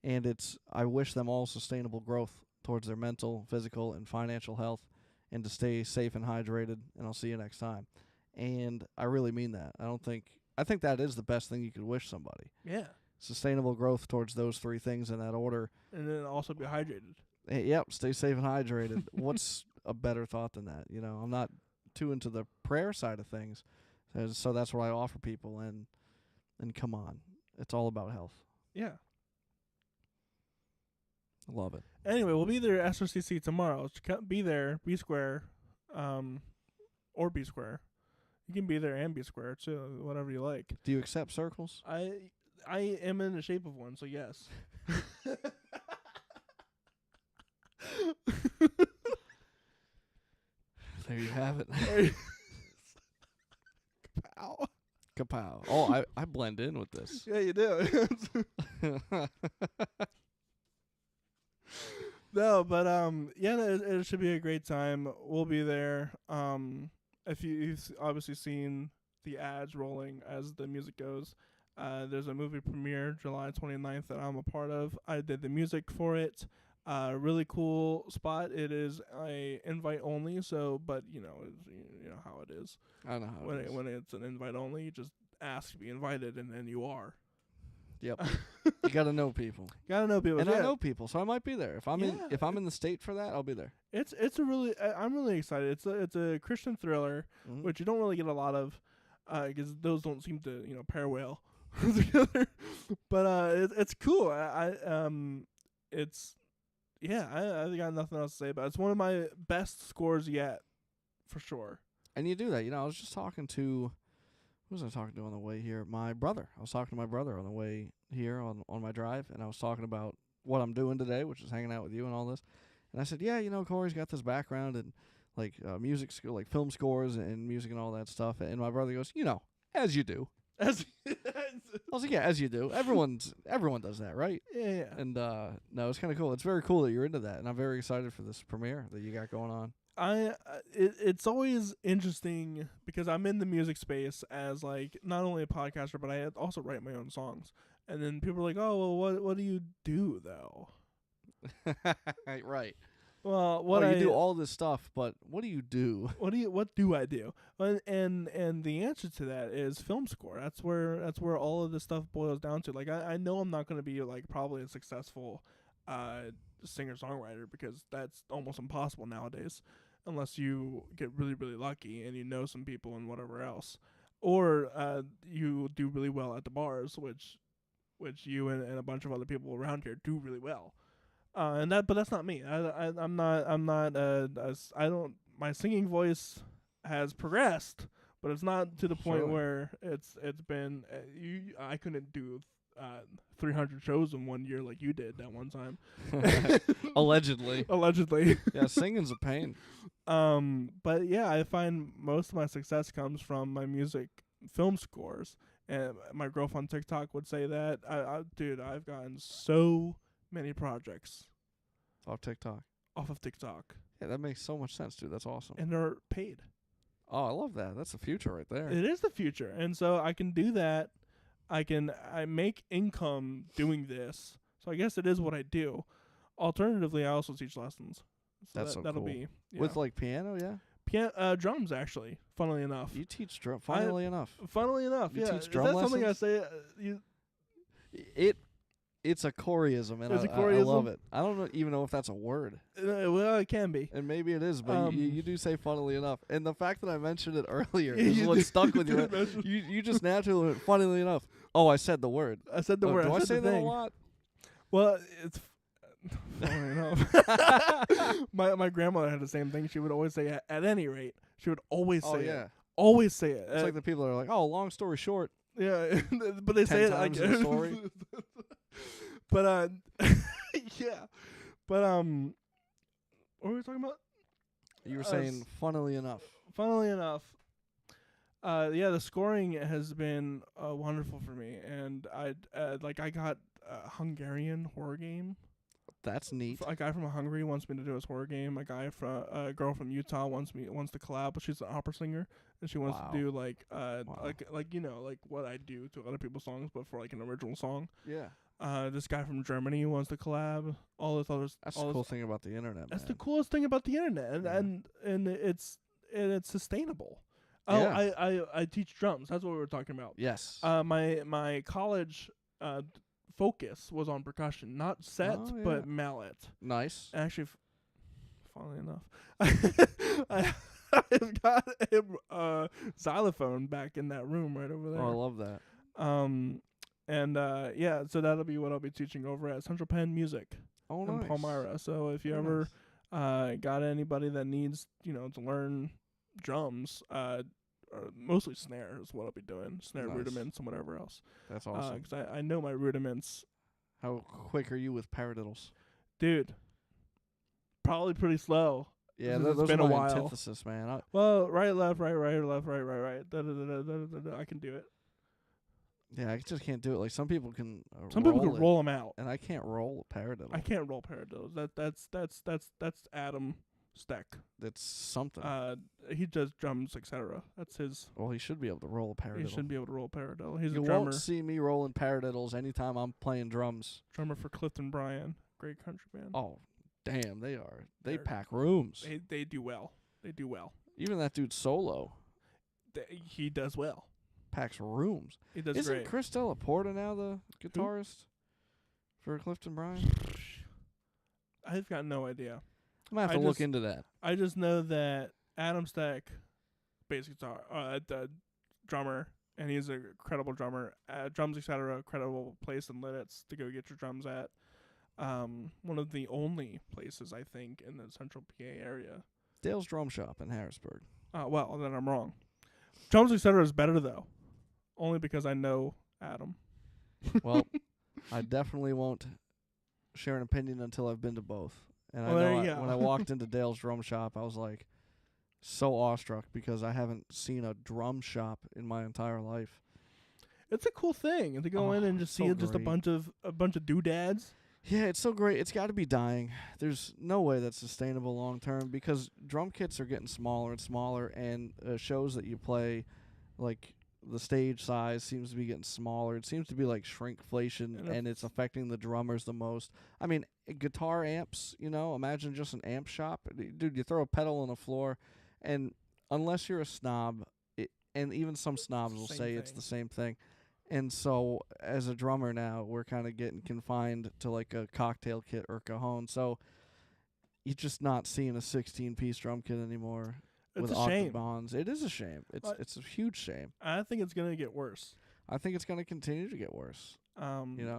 And I wish them all sustainable growth towards their mental, physical, and financial health, and to stay safe and hydrated, and I'll see you next time. And I really mean that. I think that is the best thing you could wish somebody. Yeah. Sustainable growth towards those 3 things in that order. And then also be hydrated. Yep, stay safe and hydrated. What's a better thought than that? I'm not too into the prayer side of things, so that's what I offer people, and come on. It's all about health. Yeah. I love it. Anyway, we'll be there at SRCC tomorrow. Be there, be square, or be square. You can be there and be square too, whatever you like. Do you accept circles? I am in the shape of one, so yes. There you have it. Kapow. Kapow. Oh, I blend in with this. Yeah, you do. No, but it should be a great time. We'll be there. If you've obviously seen the ads rolling as the music goes, there's a movie premiere July 29th that I'm a part of. I did the music for it. Really cool spot. It is a invite only, but you know how it is. I know how when it's an invite only, you just ask to be invited and then you are. Yep. You got to know people. Gotta know people. And yeah. I know people, so I might be there. If I'm Yeah. in the state for that, I'll be there. It's a really I'm really excited. It's a Christian thriller, Mhm. which you don't really get a lot of, because those don't seem to pair well together. But it's cool. It's I got nothing else to say about it. It's one of my best scores yet, for sure. And you do that. I was just talking to, who was I talking to on the way here? My brother. I was talking to my brother on the way here on my drive, and I was talking about what I'm doing today, which is hanging out with you and all this. And I said, yeah, Cory's got this background in like music school, like film scores and music and all that stuff. And my brother goes, as you do. I was like, yeah, as you do. Everyone does that, right? Yeah. And no, it's kind of cool. It's very cool that you're into that, and I'm very excited for this premiere that you got going on. It's always interesting because I'm in the music space as like not only a podcaster, but I also write my own songs. And then people are like, "Oh, well, what do you do though?" Right. Well, you do all this stuff, but what do you do? What do I do? And the answer to that is film score. That's where all of this stuff boils down to. Like I know I'm not going to be like probably a successful singer-songwriter because that's almost impossible nowadays, unless you get really, really lucky and you know some people and whatever else, or you do really well at the bars, which you and a bunch of other people around here do really well. But that's not me. I'm not. I don't. My singing voice has progressed, but it's not to the point where it's been. I couldn't do 300 shows in 1 year like you did that one time. Allegedly. Yeah, singing's a pain. But yeah, I find most of my success comes from my music film scores, and my girlfriend on TikTok would say that. Dude, I've gotten so many projects off TikTok. Off of TikTok. Yeah, that makes so much sense, dude. That's awesome. And they're paid. Oh, I love that. That's the future right there. It is the future. And so I can do that. I make income doing this. So I guess it is what I do. Alternatively, I also teach lessons. So that'll cool. be with like piano, yeah? Drums, actually, funnily enough. You teach drum. Funnily enough, you teach drum is that lessons? something I say? It's a Coryism, and I love it. I don't even know if that's a word. Well, it can be. And maybe it is, but you do say funnily enough. And the fact that I mentioned it earlier is what stuck with you. You just naturally went, funnily enough. Oh, I said the word. I said the word. Do I say that thing. a lot? Well, it's funnily enough. My grandmother had the same thing. She would always say, at any rate. She would always say it. Always say it. It's like the people that are like, oh, long story short. Yeah, but they say it like a story. But yeah, but what were we talking about? You were saying, funnily enough. Funnily enough, yeah, the scoring has been wonderful for me, and I got a Hungarian horror game. That's neat. A guy from Hungary wants me to do his horror game. A girl from Utah wants to collab, but she's an opera singer, and she wants to do like what I do to other people's songs, but for like an original song. Yeah. This guy from Germany wants to collab. All this other. That's the cool thing about the internet. That's the coolest thing about the internet, and it's sustainable. Yeah. Oh, I teach drums. That's what we were talking about. Yes. My college focus was on percussion, not set, but mallet. Nice. Actually, funnily enough, I've got a xylophone back in that room right over there. Oh, I love that. And so that'll be what I'll be teaching over at Central Penn Music in Palmyra. So if you ever got anybody that needs to learn drums, mostly snare is what I'll be doing. Snare rudiments and whatever else. That's awesome. Because I know my rudiments. How quick are you with paradiddles? Dude, probably pretty slow. Yeah, those been are a my while. antithesis, man. Well, right, left, right, left, right. I can do it. Yeah, I just can't do it. Like some people can. People can roll them out, and I can't roll a paradiddle. I can't roll paradiddles. That's Adam Steck. That's something. He does drums, etc. That's his. Well, he should be able to roll a paradiddle. He should be able to roll a paradiddle. He's a drummer. You won't see me rolling paradiddles anytime I'm playing drums. Drummer for Clifton Bryan, great country band. Oh, damn, they are. They pack rooms. They do well. They do well. Even that dude solo. He does well. packs rooms. He does Isn't great. Chris Delaporta now the guitarist for Clifton Bryan? I've got no idea. I'm going to have to look into that. I just know that Adam Stack, bass guitar, the drummer, and he's an incredible drummer. Drums, etc., credible place in Lidditz to go get your drums at. One of the only places, I think, in the central PA area. Dale's Drum Shop in Harrisburg. Well, then I'm wrong. Drums, etc. is better, though. Only because I know Adam. Well, I definitely won't share an opinion until I've been to both. And Well, I there know you go. when I walked into Dale's Drum Shop, I was like so awestruck because I haven't seen a drum shop in my entire life. It's a cool thing to go in and just see just a great. bunch of doodads. Yeah, it's so great. It's got to be dying. There's no way that's sustainable long term because drum kits are getting smaller and smaller, and shows that you play, like the stage size seems to be getting smaller. It seems to be like shrinkflation, and it's affecting the drummers the most. I mean, guitar amps, imagine just an amp shop. Dude, you throw a pedal on the floor, and unless you're a snob, and even some snobs will say it's the same thing. And so, as a drummer now, we're kind of getting confined to like a cocktail kit or cajon. So, you're just not seeing a 16-piece drum kit anymore. It's with a shame. octobans. It is a shame. It's a huge shame. I think it's gonna get worse. I think it's gonna continue to get worse.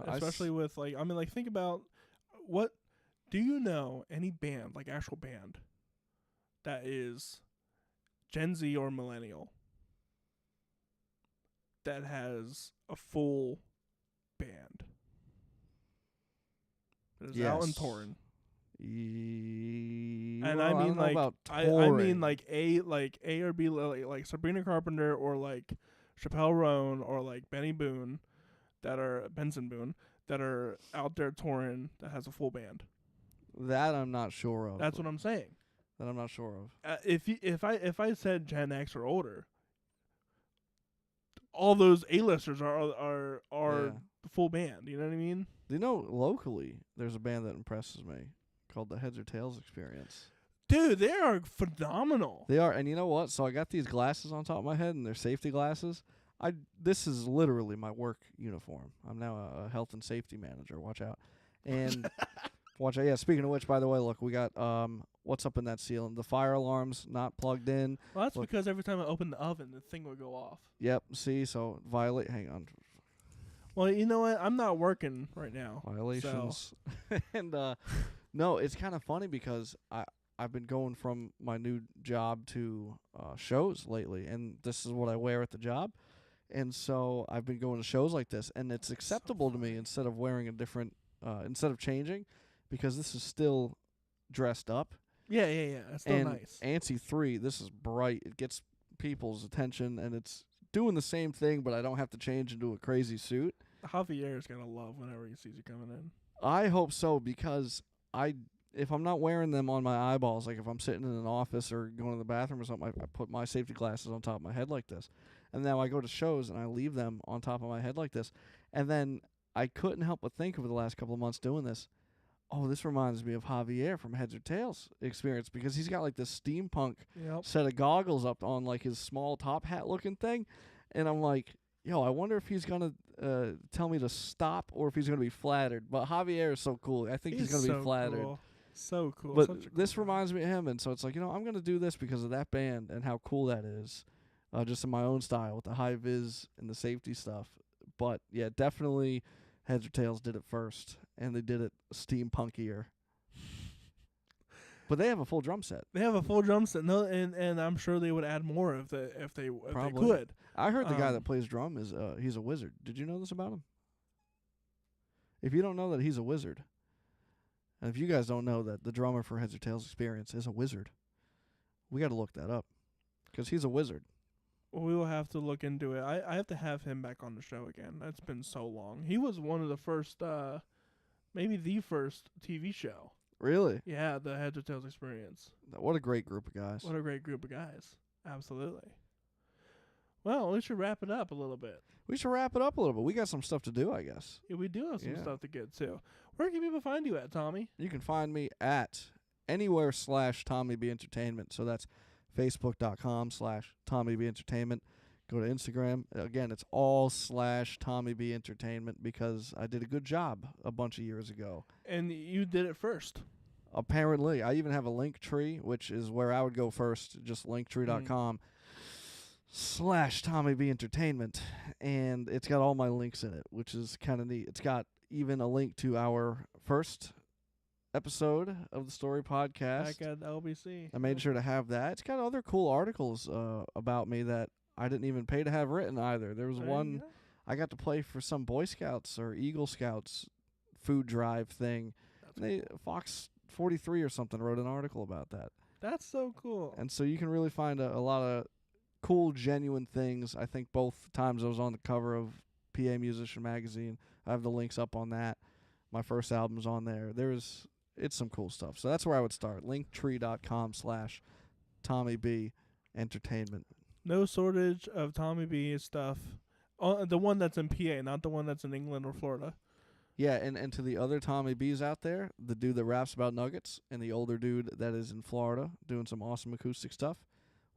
Especially with think about what do you know any band, like actual band, that is Gen Z or millennial that has a full band that is out and touring. And I mean like A or B, like Sabrina Carpenter or like Chappelle Roan or like Benson Boone that are out there touring that has a full band. That I'm not sure of. That's what I'm saying. That I'm not sure of. If I said Gen X or older, all those A-listers are the full band. You know what I mean? Locally, there's a band that impresses me called the Heads or Tails Experience. Dude, they are phenomenal. They are, and you know what? So I got these glasses on top of my head, and they're safety glasses. This is literally my work uniform. I'm now a health and safety manager. Watch out. And watch out. Yeah, speaking of which, by the way, look, we got what's up in that ceiling? The fire alarm's not plugged in. Well, that's because every time I open the oven, the thing would go off. Yep, see, so hang on. Well, you know what? I'm not working right now. Violations. So. And no, it's kind of funny because I've been going from my new job to shows lately, and this is what I wear at the job. And so I've been going to shows like this, and it's acceptable to me instead of wearing a different, instead of changing, because this is still dressed up. Yeah. It's still nice. ANSI 3, this is bright. It gets people's attention, and it's doing the same thing, but I don't have to change into a crazy suit. Javier's going to love whenever he sees you coming in. I hope so, because if I'm not wearing them on my eyeballs, like if I'm sitting in an office or going to the bathroom or something, I put my safety glasses on top of my head like this. And now I go to shows and I leave them on top of my head like this. And then I couldn't help but think over the last couple of months doing this, oh, this reminds me of Javier from Heads or Tails Experience, because he's got like this steampunk set of goggles up on like his small top hat looking thing. And I'm like, yo, I wonder if he's going to tell me to stop or if he's going to be flattered. But Javier is so cool. I think he's going to be flattered. Cool. So cool. But this reminds me of him, and so it's like, I'm going to do this because of that band and how cool that is, just in my own style with the high vis and the safety stuff. But, yeah, definitely Heads or Tails did it first, and they did it steampunkier. But they have a full drum set. They have a full drum set, and I'm sure they would add more if they could. I heard the guy that plays drum is he's a wizard. Did you know this about him? If you don't know that he's a wizard, and if you guys don't know that the drummer for Heads or Tails Experience is a wizard, we got to look that up because he's a wizard. Well, we will have to look into it. I have to have him back on the show again. It's been so long. He was one of the first, maybe the first TV show. Really? Yeah, the Heads or Tails Experience. What a great group of guys. What a great group of guys. Absolutely. Well, we should wrap it up a little bit. We should wrap it up a little bit. We got some stuff to do, I guess. Yeah, we do have some stuff to get to. Where can people find you at, Tommy? You can find me at anywhere/Tommy B Entertainment. So that's Facebook.com/Tommy B Entertainment. Go to Instagram. Again, it's all /Tommy B Entertainment because I did a good job a bunch of years ago. And you did it first. Apparently. I even have a link tree, which is where I would go first, just linktree.com /Tommy B Entertainment. And it's got all my links in it, which is kind of neat. It's got even a link to our first episode of the Story Podcast. Back at LBC. I made sure to have that. It's got other cool articles about me that I didn't even pay to have written either. There was one I got to play for some Boy Scouts or Eagle Scouts food drive thing. Fox 43 or something wrote an article about that. That's so cool. And so you can really find a lot of cool, genuine things. I think both times I was on the cover of PA Musician Magazine. I have the links up on that. My first album's on there. It's some cool stuff. So that's where I would start. Linktree.com /Tommy B Entertainment. No shortage of Tommy B stuff. The one that's in PA, not the one that's in England or Florida. Yeah, and to the other Tommy B's out there, the dude that raps about nuggets and the older dude that is in Florida doing some awesome acoustic stuff,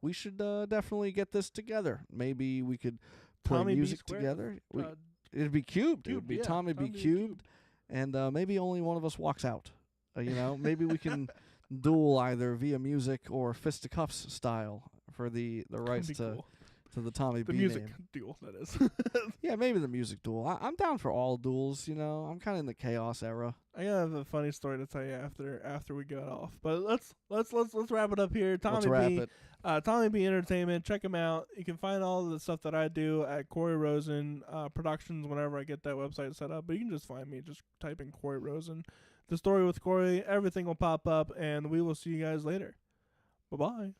we should definitely get this together. Maybe we could play Tommy B music squared. together. It'd be cubed. It would be yeah, Tommy B cubed, and maybe only one of us walks out. Maybe we can duel either via music or fisticuffs style for the rights to the Tommy B name. The music name. duel, that is. Yeah, maybe the music duel. I'm down for all duels. I'm kind of in the chaos era. I have a funny story to tell you after we get off. But let's wrap it up here. Tommy B Entertainment. Check him out. You can find all of the stuff that I do at Cory Rosen Productions whenever I get that website set up. But you can just find me. Just type in Cory Rosen. The Story with Cory. Everything will pop up, and we will see you guys later. Bye-bye.